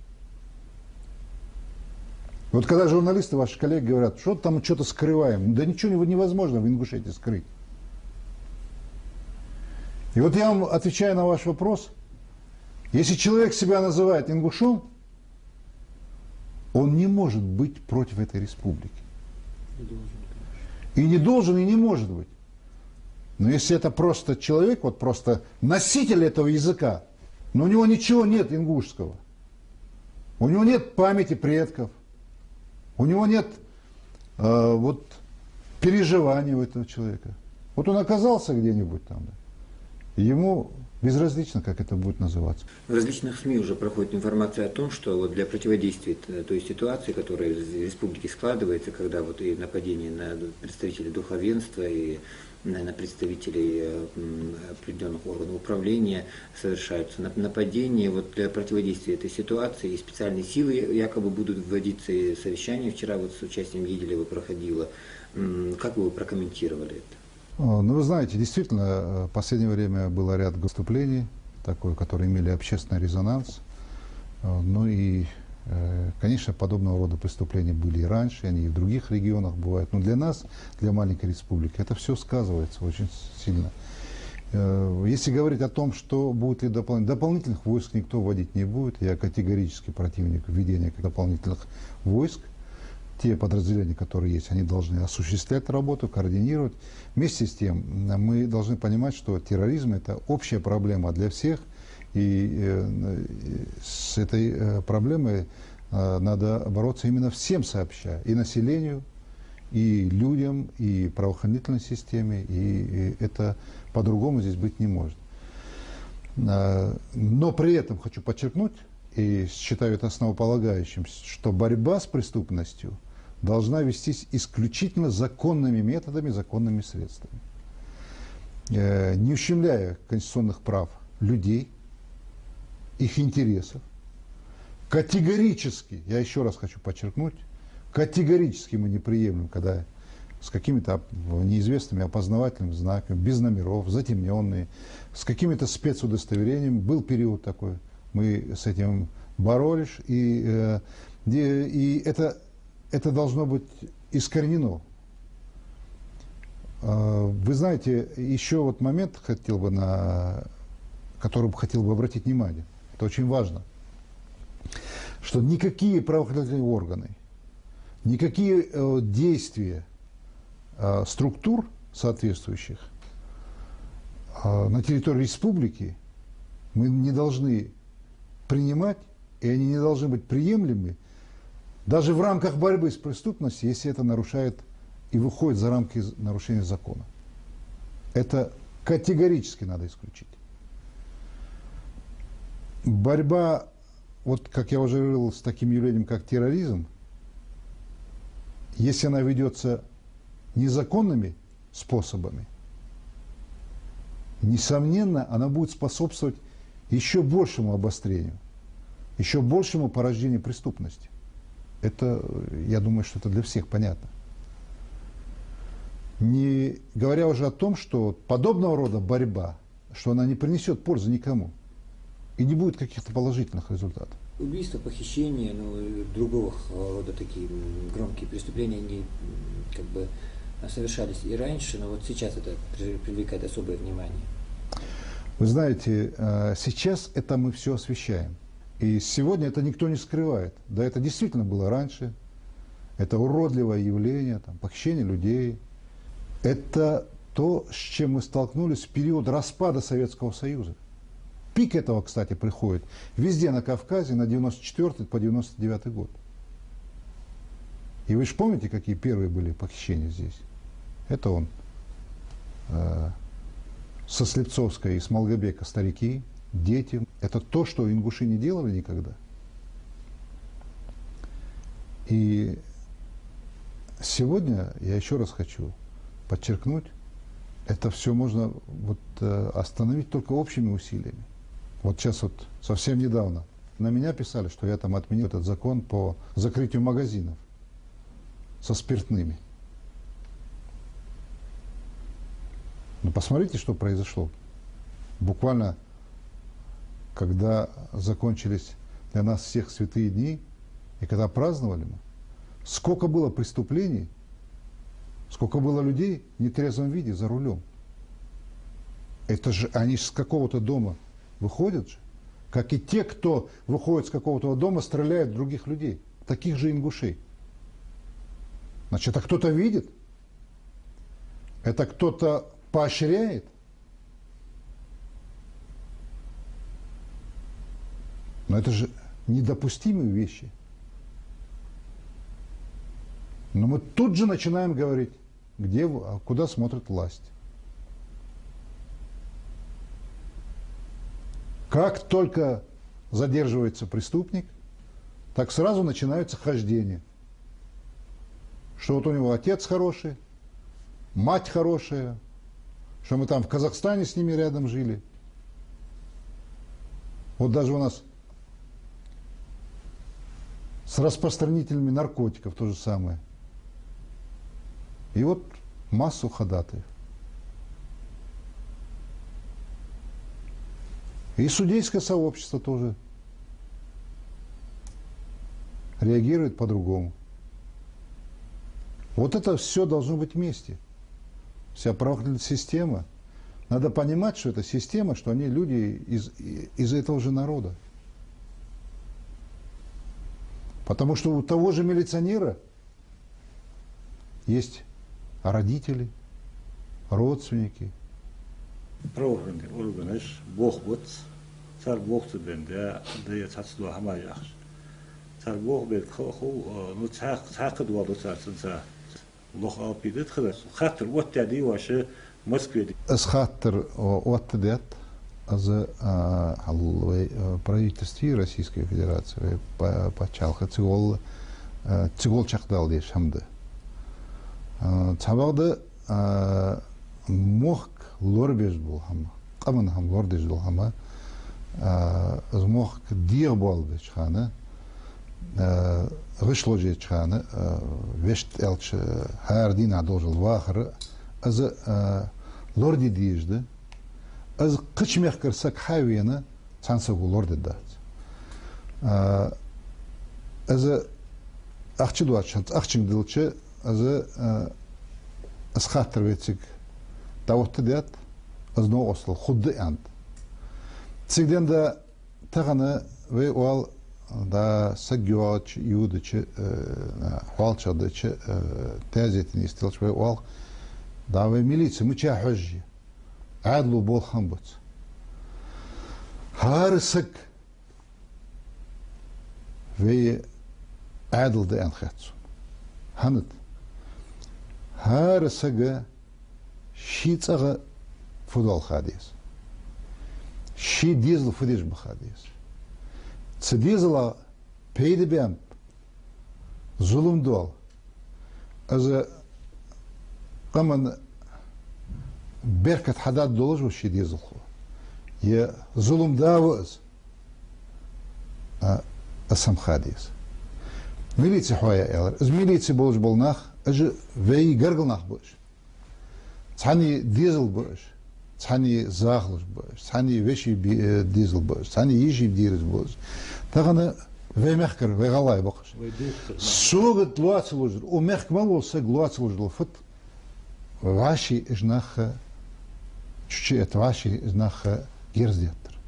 Вот когда журналисты, ваши коллеги говорят, что там что-то скрываем, да ничего невозможно в Ингушетии скрыть. И вот я вам отвечаю на ваш вопрос. Если человек себя называет ингушом, он не может быть против этой республики. И не должен, и не может быть. Но если это просто человек, вот просто носитель этого языка, но у него ничего нет ингушского, у него нет памяти предков, у него нет вот переживаний у этого человека. Вот он оказался где-нибудь там, да, и ему Безразлично, как это будет называться. В различных СМИ уже проходит информация о том, что вот для противодействия той ситуации, которая в республике складывается, когда вот и нападение на представителей духовенства, и на представителей определенных органов управления совершаются нападения, вот для противодействия этой ситуации и специальные силы якобы будут вводиться, и совещание вчера вот с участием Еделева проходило. Как вы прокомментировали это? Ну, вы знаете, действительно, в последнее время было ряд выступлений, которые имели общественный резонанс. Ну и, конечно, подобного рода преступления были и раньше, они и в других регионах бывают. Но для нас, для маленькой республики, это все сказывается очень сильно. Если говорить о том, что будет ли дополнительных войск никто вводить не будет, я категорически противник введения дополнительных войск. Те подразделения, которые есть, они должны осуществлять работу, координировать. Вместе с тем, мы должны понимать, что терроризм – это общая проблема для всех, и с этой проблемой надо бороться именно всем сообща, и населению, и людям, и правоохранительной системе, и это по-другому здесь быть не может. Но при этом хочу подчеркнуть, и считаю это основополагающим, что борьба с преступностью должна вестись исключительно законными методами, законными средствами, не ущемляя конституционных прав людей, их интересов. Категорически, я еще раз хочу подчеркнуть, категорически мы не приемлем, когда с какими-то неизвестными опознавательными знаками, без номеров, затемненные, с какими-то спецудостоверениями. Был период такой, мы с этим боролись, и это должно быть искоренено. Вы знаете, еще вот момент хотел бы на который хотел бы обратить внимание. Это очень важно. Что никакие правоохранительные органы, никакие действия структур соответствующих на территории республики мы не должны принимать, и они не должны быть приемлемы даже в рамках борьбы с преступностью, если это нарушает и выходит за рамки нарушения закона. Это категорически надо исключить. Борьба, вот как я уже говорил, с таким явлением, как терроризм, если она ведется незаконными способами, несомненно, она будет способствовать еще большему обострению, еще большему порождению преступности. Это, я думаю, что это для всех понятно. Не говоря уже о том, что подобного рода борьба, что она не принесет пользы никому и не будет каких-то положительных результатов. Убийства, похищения, другого рода такие громкие преступления, они как бы совершались и раньше, но вот сейчас это привлекает особое внимание. Вы знаете, сейчас это мы все освещаем. И сегодня это никто не скрывает. Да, это действительно было раньше. Это уродливое явление, похищение людей. Это то, с чем мы столкнулись в период распада Советского Союза. Пик этого, кстати, приходит везде на Кавказе на 94 по 99 год. И вы же помните, какие первые были похищения здесь? Это он со Слепцовской и с Малгобека старики, дети. Это то, что ингуши не делали никогда. И сегодня я еще раз хочу подчеркнуть, это все можно остановить только общими усилиями. Вот сейчас совсем недавно на меня писали, что я там отменил этот закон по закрытию магазинов со спиртными. Но посмотрите, что произошло. Буквально, когда закончились для нас всех святые дни, и когда праздновали мы, сколько было преступлений, сколько было людей в нетрезвом виде за рулем. Это же они с какого-то дома выходят же, как и те, кто выходит с какого-то дома, стреляют в других людей, таких же ингушей. Значит, это кто-то видит, это кто-то поощряет. Но это же недопустимые вещи. Но мы тут же начинаем говорить, где, куда смотрит власть. Как только задерживается преступник, так сразу начинаются хождения. Что вот у него отец хороший, мать хорошая, что мы там в Казахстане с ними рядом жили. Вот даже у нас с распространителями наркотиков то же самое. И вот массу ходатаев. И судейское сообщество тоже реагирует по-другому. Вот это все должно быть вместе. Вся правоохранительная система. Надо понимать, что это система, что они люди из этого же народа. Потому что у того же милиционера есть родители, родственники. Правоохранительный орган, Бог вот, царь Бог тебе, да я царство хамаяш. Царь Бог бед ну царь дуалу царь царь. Лох алпидет хадас. Хатер вот тяди ваше Москве. С хатер вот тядет за правительстве Российской Федерации почалха цигол чахдал деш хамды. Цабагда мох лорбеш был хама. Каман хам лордеш был хама. З мох дир был беш хана. Вышло же чхана, вешт элч хардина должен вахр, аз лорди дижда, аз кычмех кырсак хайвена цансагу лорди дат. Аз ахчы дуачан, ахчын дылчы, аз хаттыр ветсик давутты дят, аз но осыл худды анд. Цигден да тағаны вей уал да сагюач юдачы хуалчадачы тәзетini истелч ve ol da ve militsiya müçahhücü adlu bol hambut harısık ve adl da enxatsu hanıt harısıgı şitsağı futbol xadis şi dizl fudiş bu xadis Цедизала пейдебем зулум дол. Аз каман беркат хадад доложу шидизлху. Я зулум давыз асам хадис. Милиция хуая элар. Аз милиция болж болнах, аз вей гаргалнах болж. Цани дизл болж. Цани захлыш болж. Цани веши дизл болж. Цани ежи дирыз болж. Тағаны веймехкер, вейгалай бақыш. Суғыт луацылыжыр. О мехкмал олса глуацылыжыр фыт. Ваши жнаха, чучи это ваши жнаха герздеттер.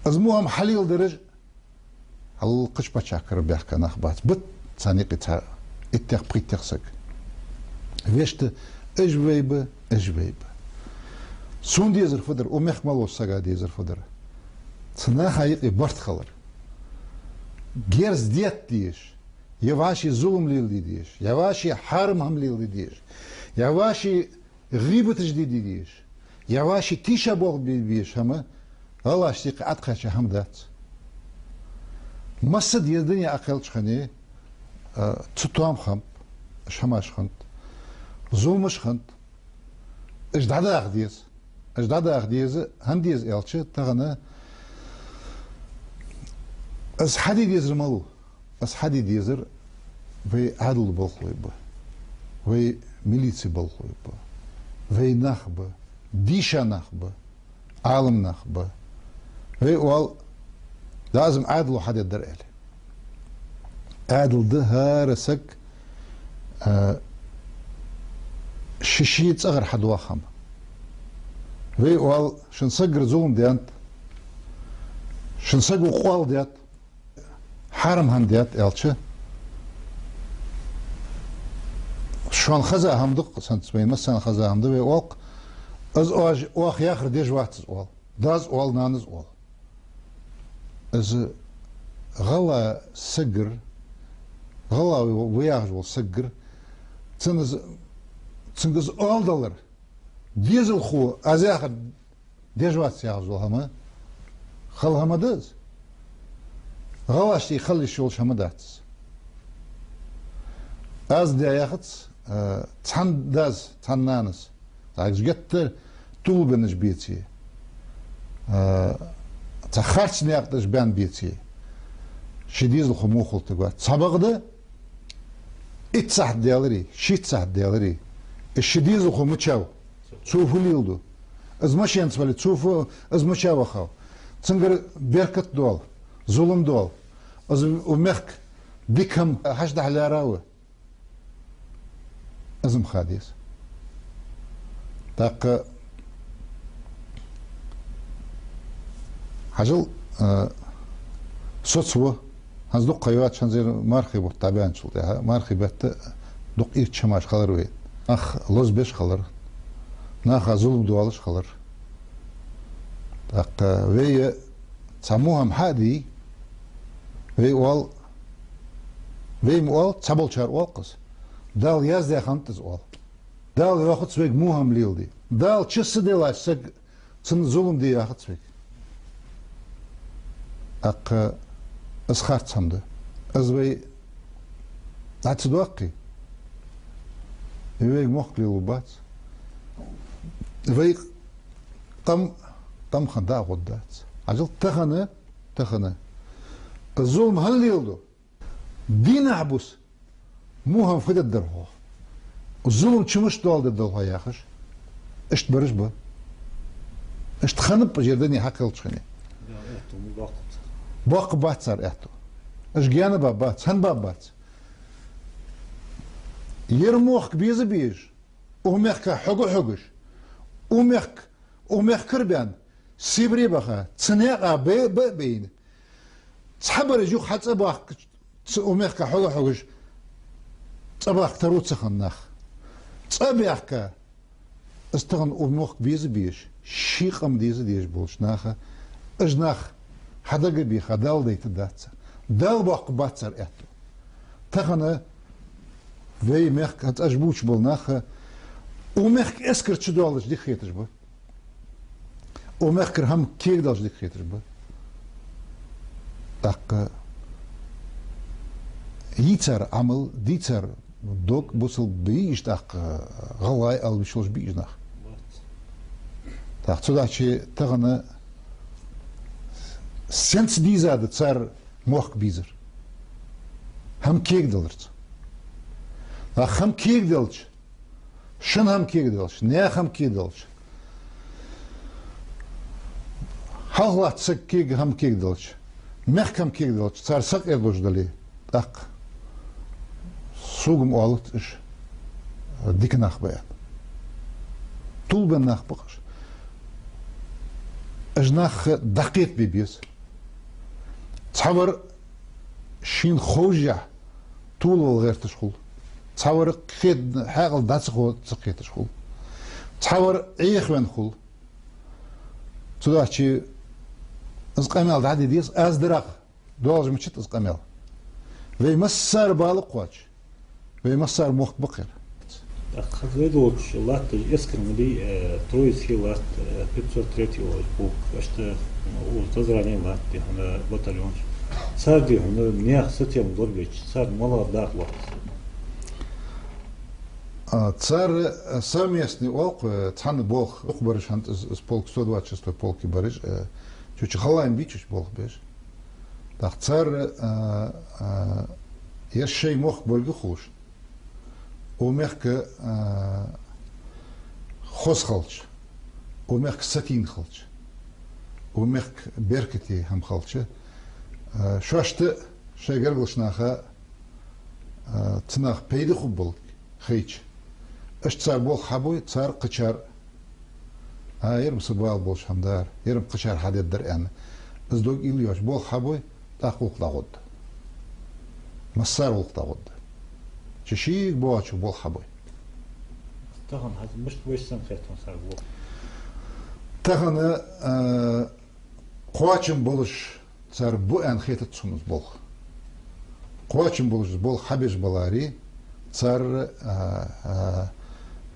Азмуам халил дырыж, ал қыш бачакыр бяхка нахбац. Быт цаниқи ца иттех приттехсак. Вешті эжвейбі. Сун дезір фыдыр, о мехкмал олсага дезір фыдыр. Цена хайқи барт қалар. Герз дет дейш. Я ваши зулум лилди дейш. Я ваши харм хам лилди дейш. Я ваши гибетыш дейш. Я ваши тиша бог дейш. Хама Аллах штиқи атқача хамдат. Масад ездыни ақел чхани цутуам хам шамаш хант. Зулмыш хант. Иждада агдез. Иждада агдез хандез элчы тағаны از حدی دیزر مالو، از حدی دیزر وی عدل بالخوی با، وی میلیسی بالخوی با، وی نخ با، دیشا نخ با، عالم نخ با، وی وال لازم عدل و حدی در ایل. عدل ده هارسك ششيت أغر حد واخم. وی وال شنصقر زوم دیانت، شنصقر قوال دیات. حرم هنديات elçi şu an xaza hamdık santsmayın sen xaza hamdı ve ok az o yaxır dej vaxtsız ol daz ol nanız ol az gala sigir gala ve yaxır ol sigir tsınız aldalar dizel xu az yaxır دجوات يعزو هما خل هما دز غواش يخلي شغل شمداتس از دي ياخدس تحن داز تحن نانس تاكس جت طول بنش بيتي تخرج نياقتش بان بيتي شديز الخموخل تقوات سابقده اتسح ديالري شيت سح ديالري الشديز الخموچاو تشوفو ليلدو از ماشين تبالي تشوفو از مشاو خاو تنقر بيركت دول ظلم دول از ومخك ديكهم حشد على راوه ازم خاديس تاق حجل صوتسو هز دق قيوات شنزير مارخي بو طبعا شو مارخي بت دق إيش شماش خلر وين ناخ لوز بيش خلر ناخ ظلم دوالش خلر تاق وي سموها محادي وي وال وي موال تبل شار والقص دال ياز ده خانتز وال دال واخد سويق موهم ليلدي دال تشس ديلاش سق سن ظلم دي واخد سويق أق أسخرت سمده أزوي أتصدقي يبيك مخلي وبات يبيك طم خدا غدات عجل تخنه الظلم هل يلدو دين عبوس موهم فدا الدرهو الظلم تشمش دوال الدرهو يا أخش اشت برش با اشت خنب بجردني حقل تشخني باق بات صار احتو اش جانا بابات هن بابات يرموخ بيز بيج ومخك حقوش ومخ كربان سيبري بخا تسنيقا بين تحبر جو حتى باق ومخك حقوش تباق تروت سخناخ تباق استغن ومخ بيز بيج شيقم ديز بولش ناخه اجناخ حدا قبي خدال ديت داتسا دال باق باتسر اتو تخنا في مخك هت اجبوش بالناخ ومخك اسكر تشدولش دي خيتش با ومخك هم كيك دالش دي خيتش با اق يتر عمل ديتر دوك بوصل بيش تاق غواي او بشوش بيش ناخ تاق تداشي تغنا سنس دي زاد تصار موخ بيزر هم كيك دلرت هم كيك دلش شن هم كيك دلش نيا هم كيك دلش حالات سك كيك هم كيك دلش مخ هم كيك دلش صار سق ادوش دلي تاق سوقم اولت اش ديك ناخ بيان طول بن ناخ بقش اجناخ دقيق بيبيس تصور شين خوجة طول الغير تشخل تصور خيد حاجة داتسخو تسقي تشخل تصور ايخ وين خل تداشي ازقامل دعدي ديس از دراق دوج مشت ازقامل في مسار بالق واش في مسار مخ بقر خذوش لات اسكن مدي ترويس هي لات 503 بوك اشت وتزرعني لات هنا بطلون صار دي هنا نياخ ستيم ضربش صار ملا داخ وقت صار ساميسني والق تحن بولخ اخبرش هانت اس بولك 126 بولك برج چوچ خلاين بيچش بولخ بيش داخ صار يا شيء مخ بولغ خوش ومخك خوش خلش ومخك ساتين خلش ومخك بيركتي هم خلش شاشت شيء قرقلش ناخا تناخ بيدي خبل خيش اش تصار بول حبوي تصار قشار يرم سبال بولش همدار يرم قشار حديد در ان ازدوق إليوش بول حبوي تاقوق تاغد مسار وق تاغد شيك بواتشو بول حبوي تاخن هذا مش ويسن خيتون صار بول تاخن قواتشم بولش صار بو ان خيت تسونز بول قواتشم بولش بول حبيش بالاري صار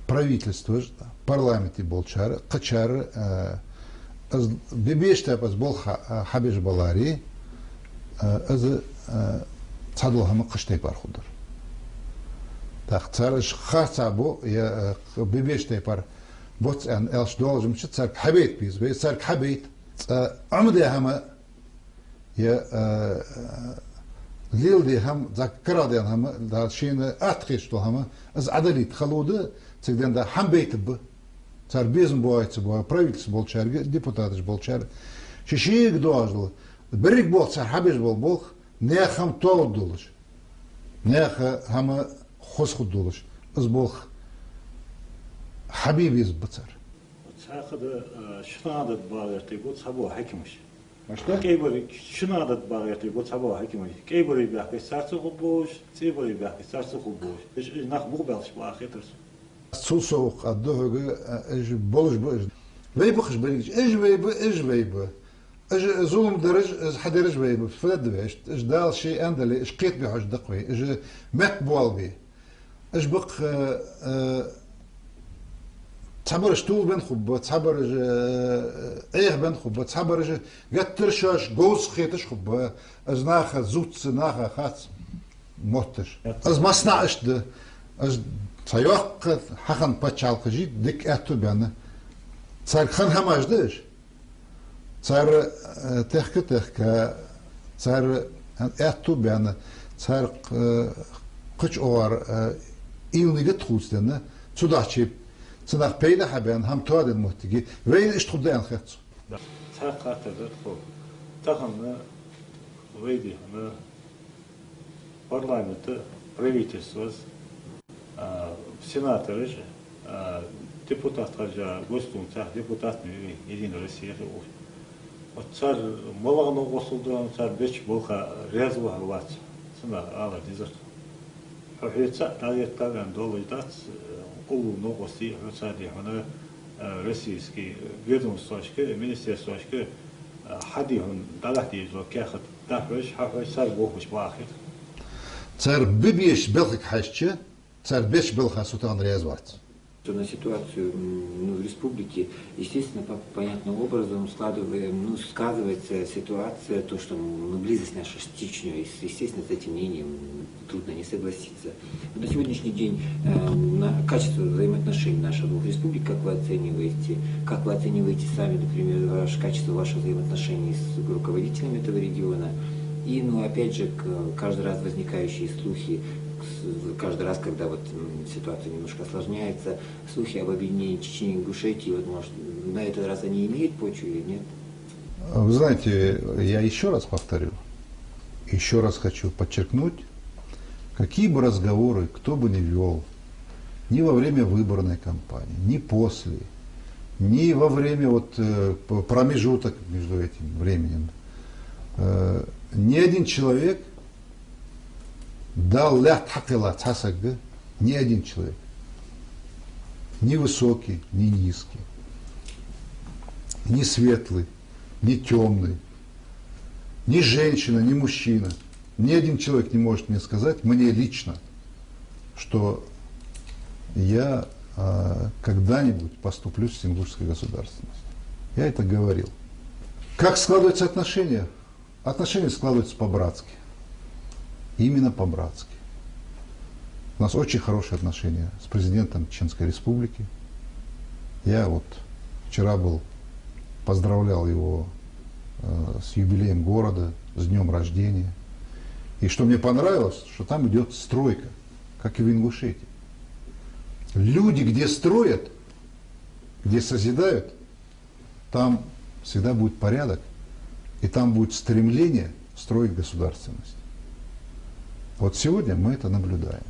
правительство парламенте болчар قچار ببيشتا بس بول حبيش بالاري از تصدل هم قشتي بار خودر تختارش خاصة بو يا ببيشتا بار بوت ان الش دولج مش تصير حبيت بيز بيصير حبيت عمدي هم يا ليل دي هم ذكر دي هم دا شين اتخيش تو هم از عدلي تخلوده تقدر دا هم بيت ب صار بيزن بويت بو правительство болчар депутаты болчар шишиг дождал берик бол صار حبيش бол нех هم толып дулыш нех هم خص خدولش از бол حبيبيز بتصر تاخذ شنو عدد باغيتي قلت صبو حكمش ماشتا كيبري شنو عدد باغيتي قلت صبو حكمش كيبري بيحكي سارسو خبوش تيبري بيحكي سارسو خبوش ايش ناخ مقبلش باخيترس سوسوق الدهوغ اج بولش بو وي بخش بريج اج وي ب اج زوم درج از حدرج وي ب فلد باش اج دال شي اندلي اج قيت بي حج دقوي اج مقبول بي اج بق تصبر شتول بن خب تصبر ايه بن خب تصبر قترشاش جوز خيتش خب از ناخ زوت ناخ خاص موتش از مصنعش ده از تيوق حقن بتشال قجيت ديك اتو بيانا صار خن هماجدش صار تحك صار اتو بيانا صار قش اور ايوني گتخوست نه صداچي صداق بيدا حبيان هم توادن محتجي وين ايش تخدان خط تاخذ خو تاخذ ويدي انا парламент правительство сенаторы депутаттар жа гостумца депутат Единой России вот цар малағын қосылды цар беч болха резва ват сына ала дизерт хавица тариеттаган долойдат улу новости цади хана российский ведомствошки министерствошки хадихун далахти зо кахат тахвиш хавиш цар бохуш бахит цар бибиш белхик хашче царь беш был хасутан резвать. На ситуацию в республике, естественно, понятным образом сказывается ситуация, то, что близость наша с Чечней, естественно, с этим мнением трудно не согласиться. На сегодняшний день качество взаимоотношений наших двух республик, как вы оцениваете сами, например, качество ваших взаимоотношений с руководителями этого региона, и, опять же, каждый раз возникающие слухи, каждый раз, когда вот ситуация немножко осложняется, слухи об объединении Чечни и Ингушетии, вот, может, на этот раз они имеют почву или нет? Вы знаете, я еще раз повторю, еще раз хочу подчеркнуть, какие бы разговоры кто бы ни вел, ни во время выборной кампании, ни после, ни во время промежуток между этим временем, ни один человек дал лят хакила цасагы, ни один человек, ни высокий, ни низкий, ни светлый, ни темный, ни женщина, ни мужчина, ни один человек не может мне сказать, мне лично, что я когда-нибудь поступлю с ингушской государственностью. Я это говорил. Как складываются отношения? Отношения складываются по-братски. Именно по-братски. У нас очень хорошие отношения с президентом Чеченской Республики. Я вчера поздравлял его с юбилеем города, с днем рождения. И что мне понравилось, что там идет стройка, как и в Ингушетии. Люди, где строят, где созидают, там всегда будет порядок, и там будет стремление строить государственность. Вот сегодня мы это наблюдаем.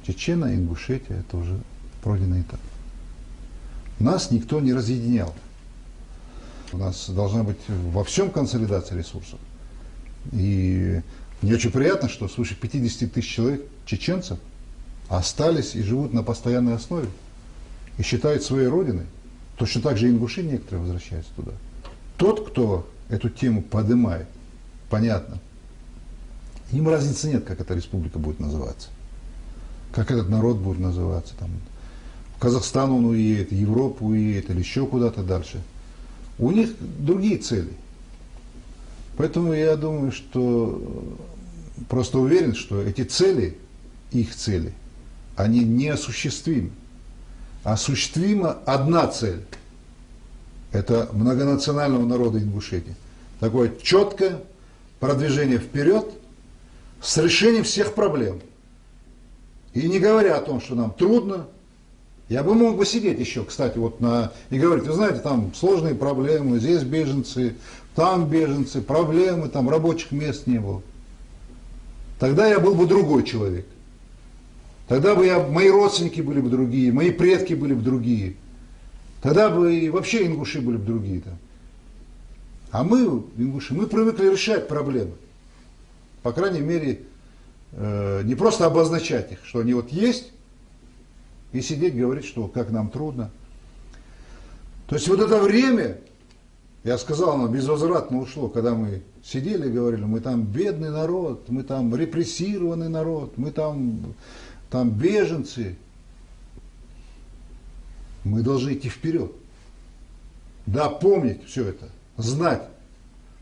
Чечена, Ингушетия, это уже пройденный этап. Нас никто не разъединял. У нас должна быть во всем консолидация ресурсов. И мне очень приятно, что свыше 50 тысяч человек, чеченцев, остались и живут на постоянной основе. И считают своей родиной. Точно так же и ингуши некоторые возвращаются туда. Тот, кто эту тему поднимает, понятно, им разницы нет, как эта республика будет называться. Как этот народ будет называться. Там, в Казахстан он уедет, в Европу уедет или еще куда-то дальше. У них другие цели. Поэтому я думаю, что просто уверен, что эти цели, их цели, они неосуществимы. Осуществима одна цель. Это многонационального народа Ингушетии. Такое четкое продвижение вперед с решением всех проблем. И не говоря о том, что нам трудно, я бы мог бы сидеть еще, кстати, вот и говорить, вы знаете, там сложные проблемы, здесь беженцы, там беженцы, проблемы, там рабочих мест не было. Тогда я был бы другой человек. Тогда бы мои родственники были бы другие, мои предки были бы другие. Тогда бы и вообще ингуши были бы другие. Там. А мы, ингуши, мы привыкли решать проблемы. По крайней мере, не просто обозначать их, что они вот есть, и сидеть говорить, что как нам трудно. То есть вот это время, я сказал, оно безвозвратно ушло, когда мы сидели и говорили, мы там бедный народ, мы там репрессированный народ, мы там беженцы. Мы должны идти вперед. Да, помнить все это, знать,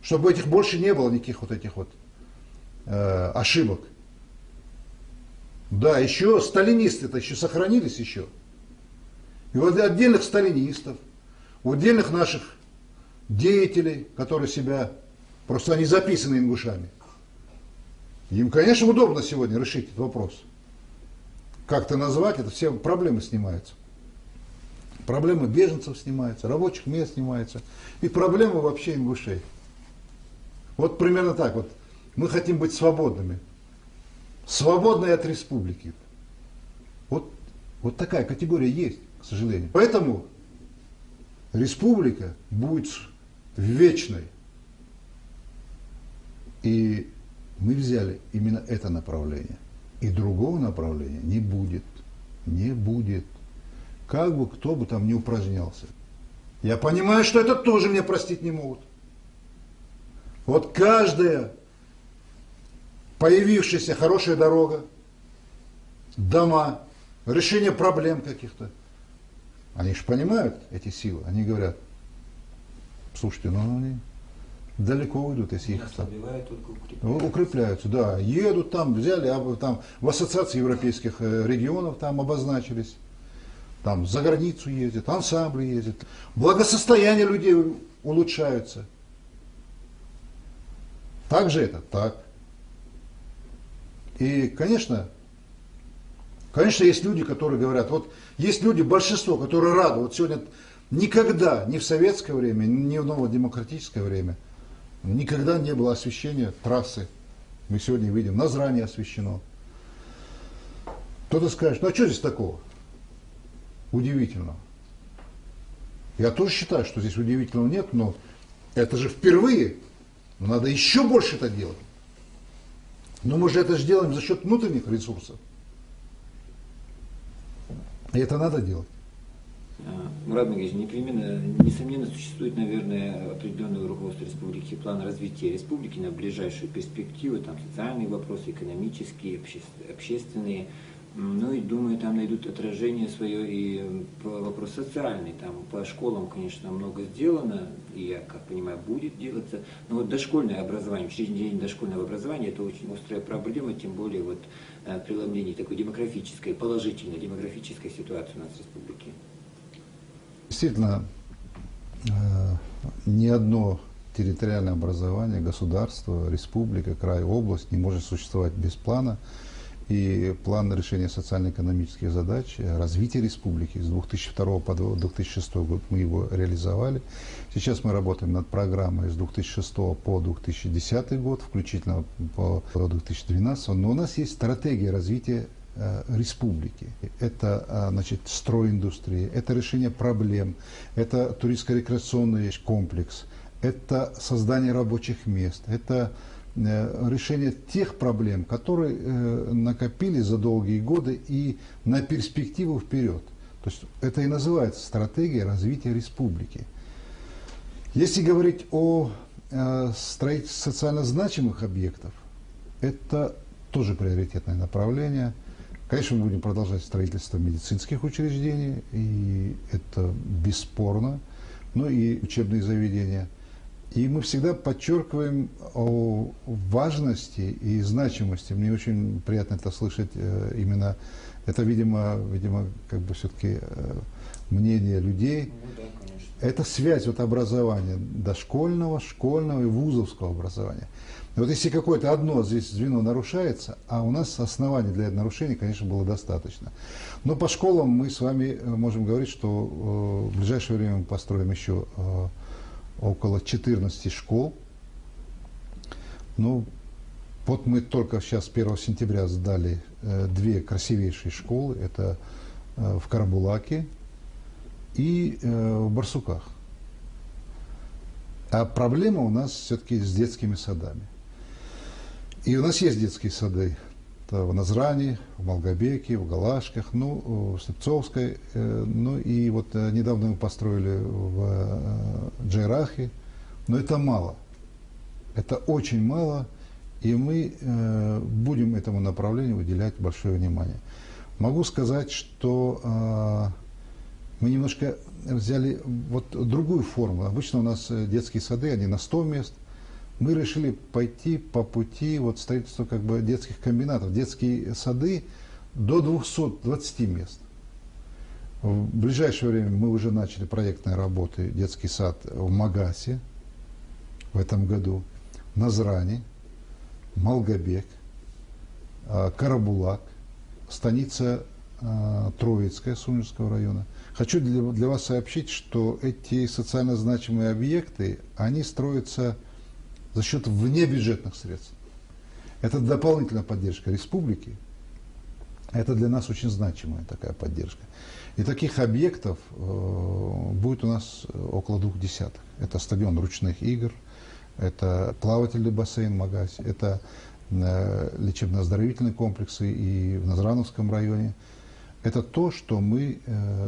чтобы этих больше не было никаких вот этих вот ошибок. Да, еще сталинисты-то еще сохранились еще. И вот отдельных сталинистов, у отдельных наших деятелей, которые себя, просто они записаны ингушами. Им, конечно, удобно сегодня решить этот вопрос. Как-то назвать, это все проблемы снимаются. Проблемы беженцев снимаются, рабочих мест снимаются. И проблемы вообще ингушей. Вот примерно так вот. Мы хотим быть свободными. Свободные от республики. Вот такая категория есть, к сожалению. Поэтому республика будет вечной. И мы взяли именно это направление. И другого направления не будет. Не будет. Как бы кто бы там ни упражнялся. Я понимаю, что это тоже мне простить не могут. Вот каждая появившаяся хорошая дорога, дома, решение проблем каких-то, они же понимают эти силы. Они говорят, слушайте, они далеко уйдут, если их укрепляются. Да, едут там, взяли, там в ассоциации европейских регионов там обозначились. Там за границу ездят, ансамбли ездят. Благосостояние людей улучшаются. Так же это? Так. И, конечно, есть люди, которые говорят, вот есть люди, большинство, которые рады. Вот сегодня никогда, ни в советское время, ни в новодемократическое время, никогда не было освещения трассы. Мы сегодня видим, Назрани освещено. Кто-то скажет, а что здесь такого? Удивительно. Я тоже считаю, что здесь удивительного нет, но это же впервые. Надо еще больше это делать. Но мы же это же делаем за счет внутренних ресурсов. И это надо делать. Мурат Магомедович, несомненно, существует, наверное, определенный руководство республики, план развития республики на ближайшую перспективу, там социальные вопросы, экономические, общественные. Ну и думаю, там найдут отражение свое и вопрос социальный. Там по школам, конечно, много сделано, и я, как понимаю, будет делаться. Но вот дошкольное образование, учреждение дошкольного образования, это очень острая проблема, тем более вот преломление такой демографической, положительной демографической ситуации у нас в республике. Действительно, ни одно территориальное образование, государство, республика, край, область не может существовать без плана. И план решения социально-экономических задач, развития республики с 2002 по 2006 год мы его реализовали. Сейчас мы работаем над программой с 2006 по 2010 год, включительно по 2012. Но у нас есть стратегия развития республики. Это, значит, стройиндустрия, это решение проблем, это туристско-рекреационный комплекс, это создание рабочих мест, это решение тех проблем, которые накопились за долгие годы и на перспективу вперед. То есть это и называется стратегия развития республики. Если говорить о строительстве социально значимых объектов, это тоже приоритетное направление. Конечно, мы будем продолжать строительство медицинских учреждений, и это бесспорно. ну и учебные заведения. И мы всегда подчеркиваем о важности и значимости. Мне очень приятно это слышать именно. Это, видимо, как бы все-таки мнение людей. Ну да, конечно. Это связь вот образования дошкольного, школьного и вузовского образования. И вот если какое-то одно здесь звено нарушается, а у нас оснований для нарушения, конечно, было достаточно. Но по школам мы с вами можем говорить, что в ближайшее время мы построим еще около 14 школ. Ну, вот мы только сейчас 1 сентября сдали 2 красивейшие школы. Это в Карабулаке и в Барсуках. А проблема у нас все-таки с детскими садами. И у нас есть детские сады в Назране, в Малгобеке, в Галашках, ну, в Слепцовской, ну и вот недавно мы построили в Джайрахе, но это мало, это очень мало, и мы будем этому направлению уделять большое внимание. Могу сказать, что мы немножко взяли вот другую форму. Обычно у нас детские сады, они на 100 мест. Мы решили пойти по пути вот строительства как бы детских комбинатов, детские сады до 220 мест. В ближайшее время мы уже начали проектные работы, детский сад в Магасе в этом году, в Назране, Малгобек, Карабулак, станица Троицкая Сунжского района. Хочу для вас сообщить, что эти социально значимые объекты, они строятся за счет внебюджетных средств. Это дополнительная поддержка республики. Это для нас очень значимая такая поддержка. И таких объектов будет у нас около 20. Это стадион ручных игр, это плавательный бассейн в Магасе, это лечебно-оздоровительные комплексы и в Назрановском районе. Это то, что мы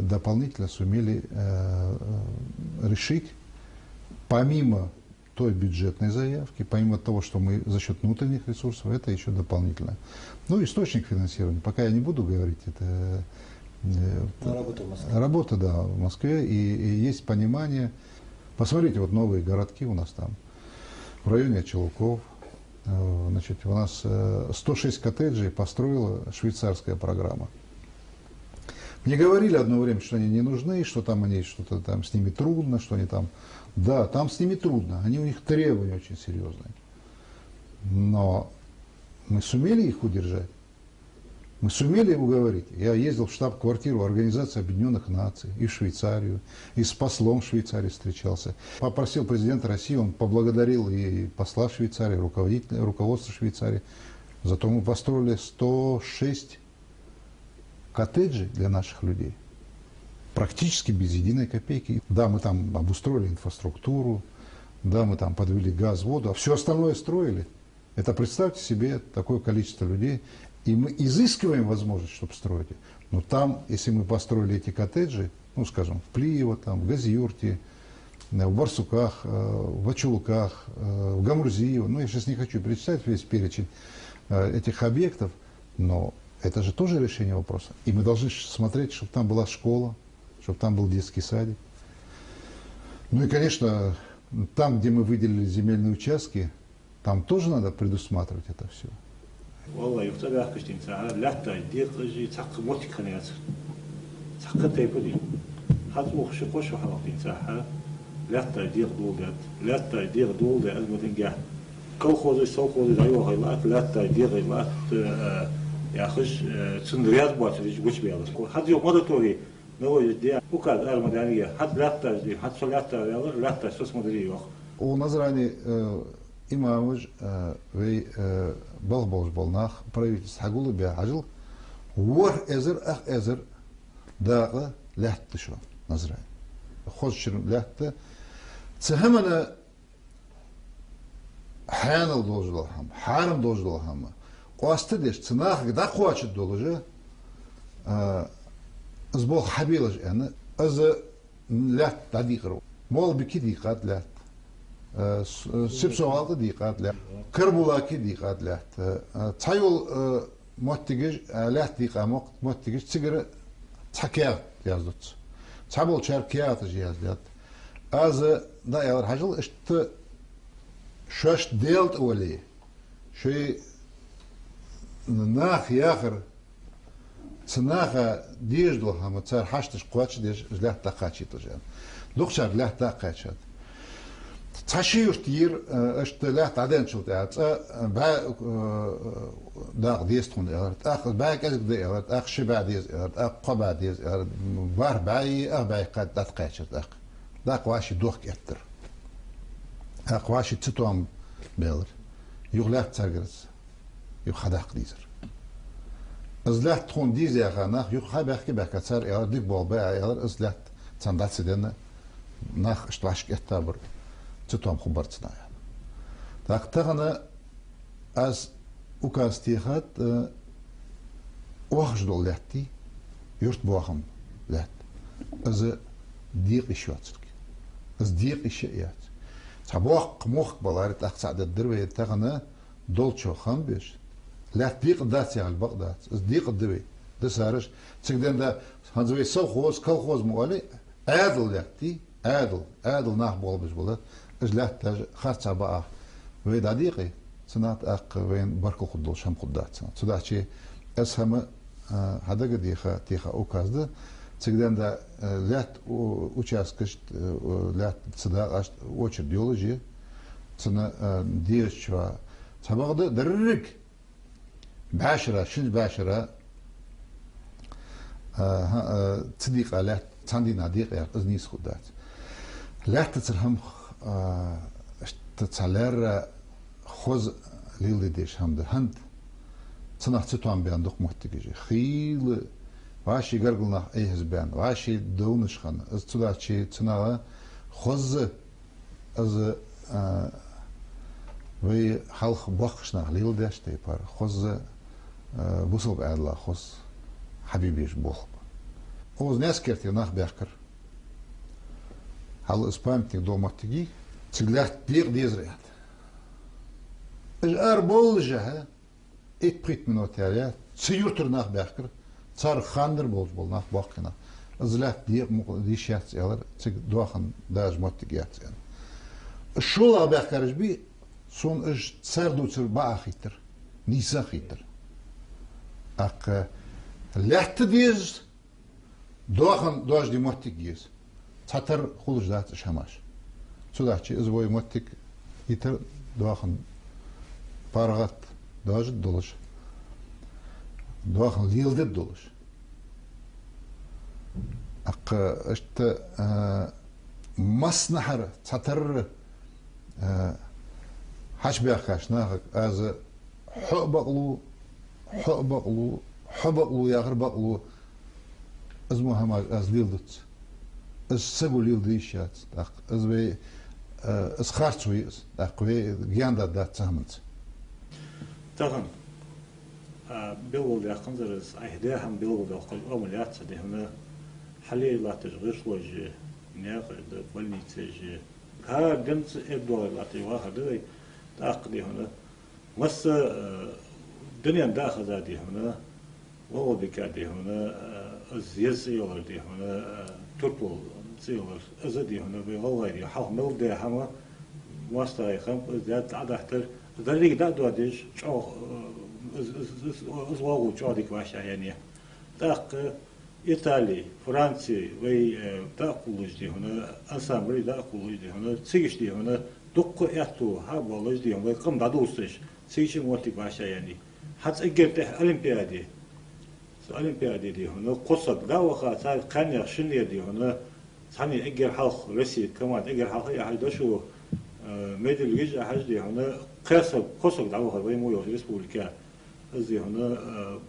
дополнительно сумели решить, помимо той бюджетной заявки, помимо того, что мы за счет внутренних ресурсов, это еще дополнительно. Ну, источник финансирования, пока я не буду говорить, это работа в Москве. Работа, да, в Москве, и есть понимание. Посмотрите, вот новые городки у нас там, в районе Челуков, значит, у нас 106 коттеджей построила швейцарская программа. Мне говорили одно время, что они не нужны, что там они что-то там с ними трудно, что они там. Да, там с ними трудно, у них требования очень серьезные. Но мы сумели их удержать. Мы сумели уговорить. Я ездил в штаб-квартиру Организации Объединенных Наций и в Швейцарию, и с послом в Швейцарии встречался. Попросил президента России, он поблагодарил и посла в Швейцарии, руководство Швейцарии. Зато мы построили 106 коттеджей для наших людей. Практически без единой копейки. Да, мы там обустроили инфраструктуру, да, мы там подвели газ, воду, а все остальное строили. Это представьте себе такое количество людей. И мы изыскиваем возможность, чтобы строить. Но там, если мы построили эти коттеджи, ну, скажем, в Плиево, там, в Газиюрте, в Барсуках, в Ачулуках, в Гамурзиево, ну, я сейчас не хочу перечислять весь перечень этих объектов, но это же тоже решение вопроса. И мы должны смотреть, чтобы там была школа, чтобы там был детский садик. Ну и, конечно, там, где мы выделили земельные участки, там тоже надо предусматривать это все. والله يختار أخشين ساعة لا تدير تجي تحق موت خنيات تحق تيبلي هذا وخش خوش وحلقين ساعة لا تدير دولات لا تدير دولة المتنجح كل خوذ سوق خوذ أيوة غيلات لا تدير غيلات ياخش سندريات باتريج وش بيالس هذا يوم مرة توري نوي دي وكاد المدنية هذا لا تدير هذا لا تدير لا تسوس مدري У Назрани имамыш вей балбош болнах правительство хагулы бе ажил вор эзер ах эзер да лятты шо Назрани хочешь лятты цехамана ханал должен хам харам должен хам остыдеш ценах да хочет должен сбол хабилаш она аз лят тадикру мол бикиди кат лят سبسوالد دقات له كربولاكي دقات له تايول موتيجش له دقة موتيجش تجرا تحكيات يازدت تابل شركيات جيازدت از دا يا هاجل اشت شش ديلت اولي شي ناخ ياخر سناخا ديج دو هم تصير حشتش قواتش ديج لا تاقاتشي تجان دوخشا لا تاقاتشات تشير تير اشت لا تعدين شو تاعت با داق ديستون يارت اخ باك از دي يارت اخ شبع ديز يارت اخ قبع ديز يارت بار باي اخ باي قد تاقاتشات اخ داق واشي دوخ كتر اخ واشي تتوام بيلر يغلاق تاغرس يخداق ديزر ازلات تكون ديز يا خاناخ يخا بحكي بحكتار يار ديك بول باي يار ازلات تندات سدنا ناخ اشتواش كتابر تتوام خبرتنا يعني تاقتغنا از وكاستيخات وخش دول لاتي يرت بوخم لات از ديق اشواتك از ديق اشيات صبوخ مخ بلارت اقصاد الدروي تغنا دولتشو خم بيش لا ديق دات يعني البغداد از ديق الدوي ده سارش تقدر ده هنزوي سوخوز كلخوز مولي عادل لاتي عادل ناح بول بيش بولات اجلات تاج خارج بقى ويدا ديقي سنات اق وين بركو خدو شم خدات سنات سداشي اسهم هذا قد تيخا اوكازده تقدر ده لات участкаш لات صداقش وچ ديولوجي سنه ديشوا سبقده درك باشرة شنج باشرة تصديق على تاندي ناديق يا ازنيس خدات لا تترهم تتسالر خوز ليلي ديش هم ده هند صنع تتوان بيان دوك محتاجي خيل واشي قرقلنا اي هزبان واشي دونش خان از تداشي تنا خوز از وي خلق بخشنا ليل داش تي بار خوز بوصل بعدلا خوز حبيبيش بوخ اوز ناس كرتي ناخ بيحكر هل اسبامتي دو محتاجي تسلات ديق ديزريات اج اربول جها ات بريت منوتاليات سيورتر ناخ بيحكر صار خاندر بول ناخ باقنا ازلات ديق ديشات يالر تك دوخن داج محتاجيات يعني الشولا بيحكرج بي سون اج صار دوتر با خيتر نيسا خيتر اق لحت ديز دوخن دوج دي محتاجيز تاتر خلوج دات شماش سوداچي از وي محتاج يتر دوخن بارغات دوج دولش دوخن ليلد دولش اق اشت مصنحر تاتر حش بيخاشنا از حبقلو يا بقلو از مهم از ليلدت از سگو ليلديشات از وي از خارتوي وي جاندا دات سامنت تغن بيلول يقن زرز اهداها بيلول يقل عمليات دي هنا حلي لا تشغيش وجه ناقد بولنيتج ها دنس ادو لا تيواخد تاقدي هنا مس دنيا داخل دي هنا وهو بكادي هنا زيز يولر دي هنا تربل سيولر ازدي هنا بيغوي حق مل دي هما واسطه خم زياد عدحتر ذلك دا دوديش شو زواغو شاديك واشا يعني داق إيطالي فرنسي وي داقولج دي هنا أنسامبري داقولج دي هنا تسيش دي هنا دق ياتو هابولج دي هنا قم دادوستش سيش موتيك واشا يعني حتى اجرت أولمبيادي أولمبيادي دي هنا قصة دا وخا صار قانيا شنيا دي هنا ثاني اجر حلق روسيا كمان اجر حلق يا حداشو ميدل جيجا حاج دي هنا قصة دا وخا وي مو ريسبوبليكا زي هنا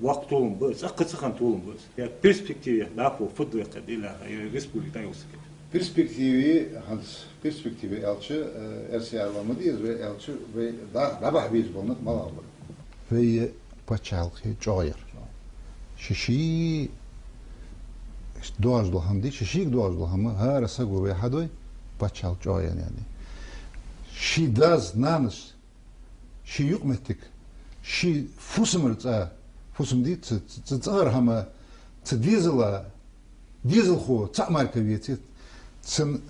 وقت طولم بس أقصى سخن طولم بس يعني برسبكتيف نافو فضل قديلا ريسبوبليكا يوسك برسبكتيفي هنس برسبكتيفي ألشة أرسي ألمدي زي ألشة في دا بحبيز بونك ما لعبر في بتشالخي جاير شيء دوج لهم دي شيء دوج لهم ها رسقوا بيحدوي بتشال جاير يعني شيء داز نانس شيء يقمتك شي فوسمر فوسم دي تصغر هما ديزل خو تعمل كبيتي تسن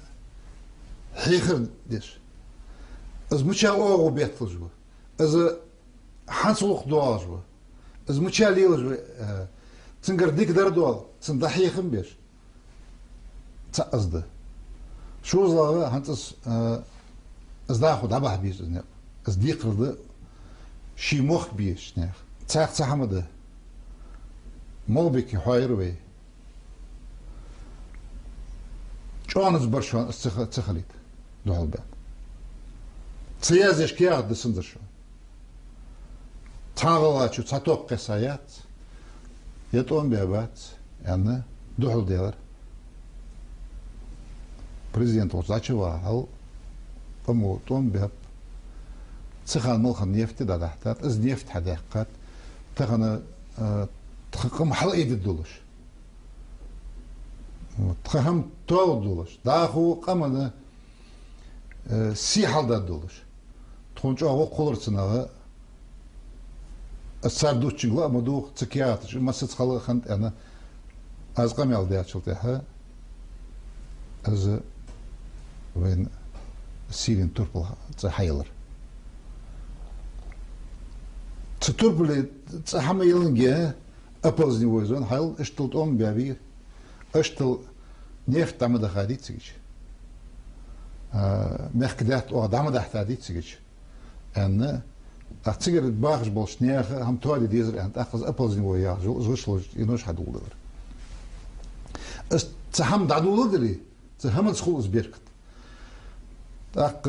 حيخر ديش از مچا او بيتل جو از حنسلوق دوال جو از مچا ليل جو تنقر ديك دار دوال تنضحي خم بيش تأزده شو زلاغة هنتس از داخل دابح بيش از ديق رده شي مخ بيش نيخ تاق تحمده مولبكي حاير وي شوانز برشوان استخليت دوال بان سيازش كياغ دسندر شو تاغلاتشو تاتوق قصايات يتون بيابات يعني دوحل ديالر президент Озачева ал помутон беп цехан молхан нефти дадахтат из нефт хадақат тагана тхакам хал идет дулуш тхам тол дулуш даху камана си халда дулуш тхончо ого колорцынага сардуччигла моду цекиат масыц халы хант ана азгамял дячылтаха از وين سيرين تربل تحيلر تربل تحميلنجه ابوز نيوزون حيل اشتلت بابي اشتل نفط دم دخاديتسيج مخكدات او دم دخاديتسيج ان اختير باغش بولشنيغ هم توالي ديزر انت اخذ ابوز نيويا زوشلو ينوش حدولر است تحم دادولدري هم school بركت так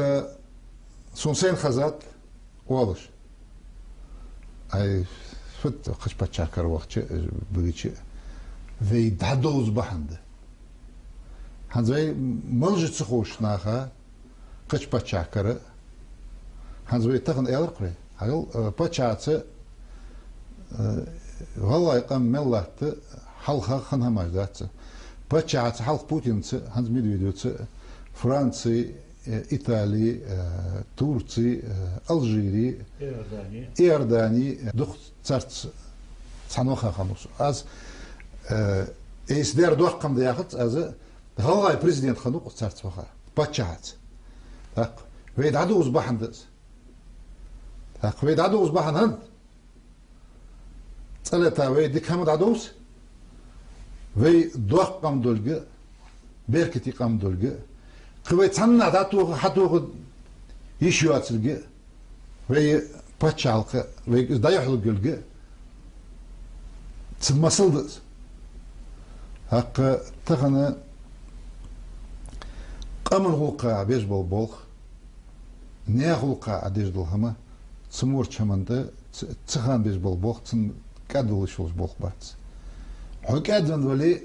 سونسين خزات والش اي فت قش بتشاكر وقت بيجي في دادوز بحند هنزوي ملج تخوش ناخا قش بتشاكر هنزوي تخن القري هل بتشاتس والله يقام ملت حلقه خنها مجدات بتشات حلق بوتين هانز ميدفيديوس فرنسي إيطالي تركي ألجيري إيرداني دخت صارت صنوخا خمس از إيش دار دوق قم دياخت از هواي بريزيدنت خنوق صارت وخا بتشات تاق ويد عدو صباحن دس تاق ويد عدو صباحن هند ثلاثة ويد كم عدوس وي دوق قم دولجة بيركتي قم دولجة قوي تنا داتو حتو يشوات الجة وي بتشالق وي دايح الجلجة تمثل حق تغنى قمن هوقا بيجبل بولخ نيهوقا عديجدل هما تمور شمنده تخان بيجبل بولخ تن كادول شوز بولخ بات حكاد من ولي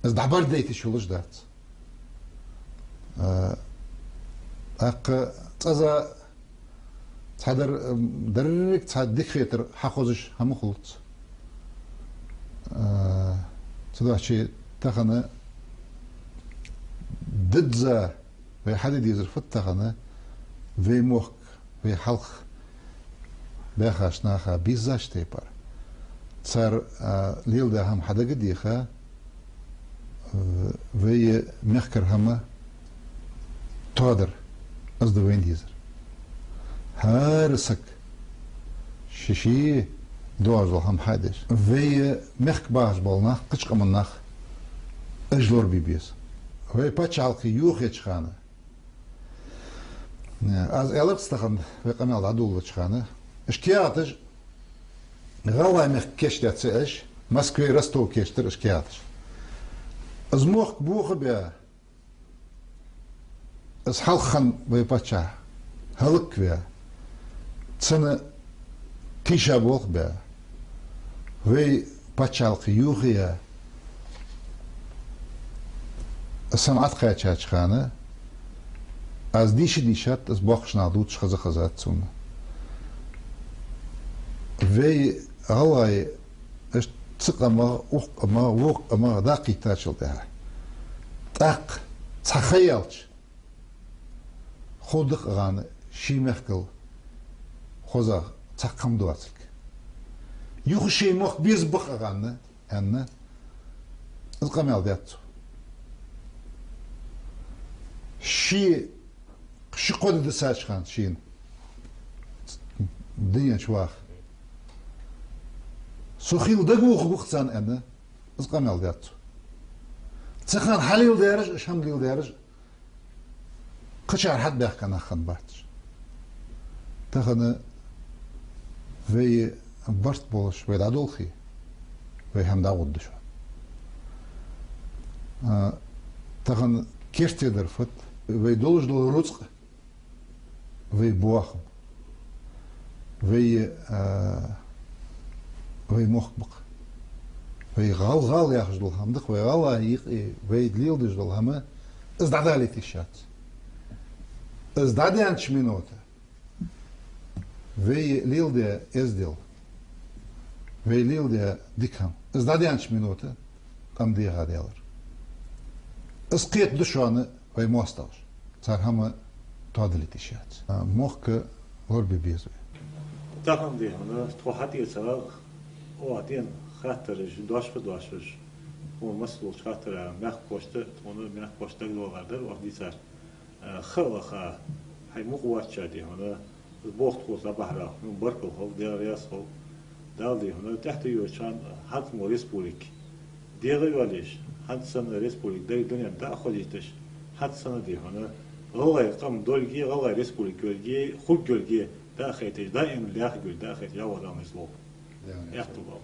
از دعبار ديتي شولش دات اق تزا تحضر درك تصدق خيتر حقوزش هم خلص تدعشي تخنى ددزا في حديد يزر فتخنى في موك في حلق باخاش ناخا بيزاش تيبر صار ليل ده هم حدا قديخا في مخكر هما تودر از وين ديزر هارسك شيشي دوازل هم حادش في مخك باش بالناخ قشق مناخ اجلور بيبيس في باتشالقي يوخي خانه از الف استخن في قمال عدول خانه اشكياتش غوا مخ كشتات ساش مسكوي رستو كشتر اشكياتش از موخ بوخ بيا از حلخن في باتشا هلك بيا تسنه تيشا بوخ بيا في باتشالقي يوخيا الصنعات قايتشاتش خانه از ديشات از باخش نادوتش خزا خزات سونه في غواي اش تقما وقما وقما داقي تاشلتها تاق تخيلش خودق غان شي مخكل خوزا تقم دواتك يوخ شي مخ بيزبق غان ان القمال دياتو شي قد دساش خان شين دنيا شواخ سخيل دقوخ بوختان أنا أزقامل دياتو تسخان حليل دارج شمليل دارج قشعر حد بيحكي أنا خان بارتش تخن في برت بولش في العدولخي في هم داود دشوا تخن كيرتي درفت في دولج دول رزق في بواخم في مخبق في غال ياخذ دول هم دخ في غال في دليل دج دول هم ازدعدالي تيشات ازدعدي عن شمينوته في ليل دي ازدل في ليل دي ديكهم ازدعدي عن شمينوته قام دي غاديالر اسقيت دشوانه في موستاش صار هم تعدلي تيشات مخك غربي بيزوي تاخم دي هنا توحتي سواغ وعدين خاطر دوش بدوشش ومسلول خاطر مخ بوشت ونو مخ بوشت لو غادر وقدي صار خلخا هاي مقوات شادي هنا البوخت قوس بحرا من بركل هو دير رياس هو دالدي هنا تحت يوشان حد مو ريسبوليك ديغي وليش حد سنة ريسبوليك داي الدنيا دا خليتش حد سنة دي هنا غلاي قام دولجي غلاي ريسبوليك جولجي خود جولجي دا خيتش دائما لاخ جول دا خيت يا ولا مزلوب يحتو بابا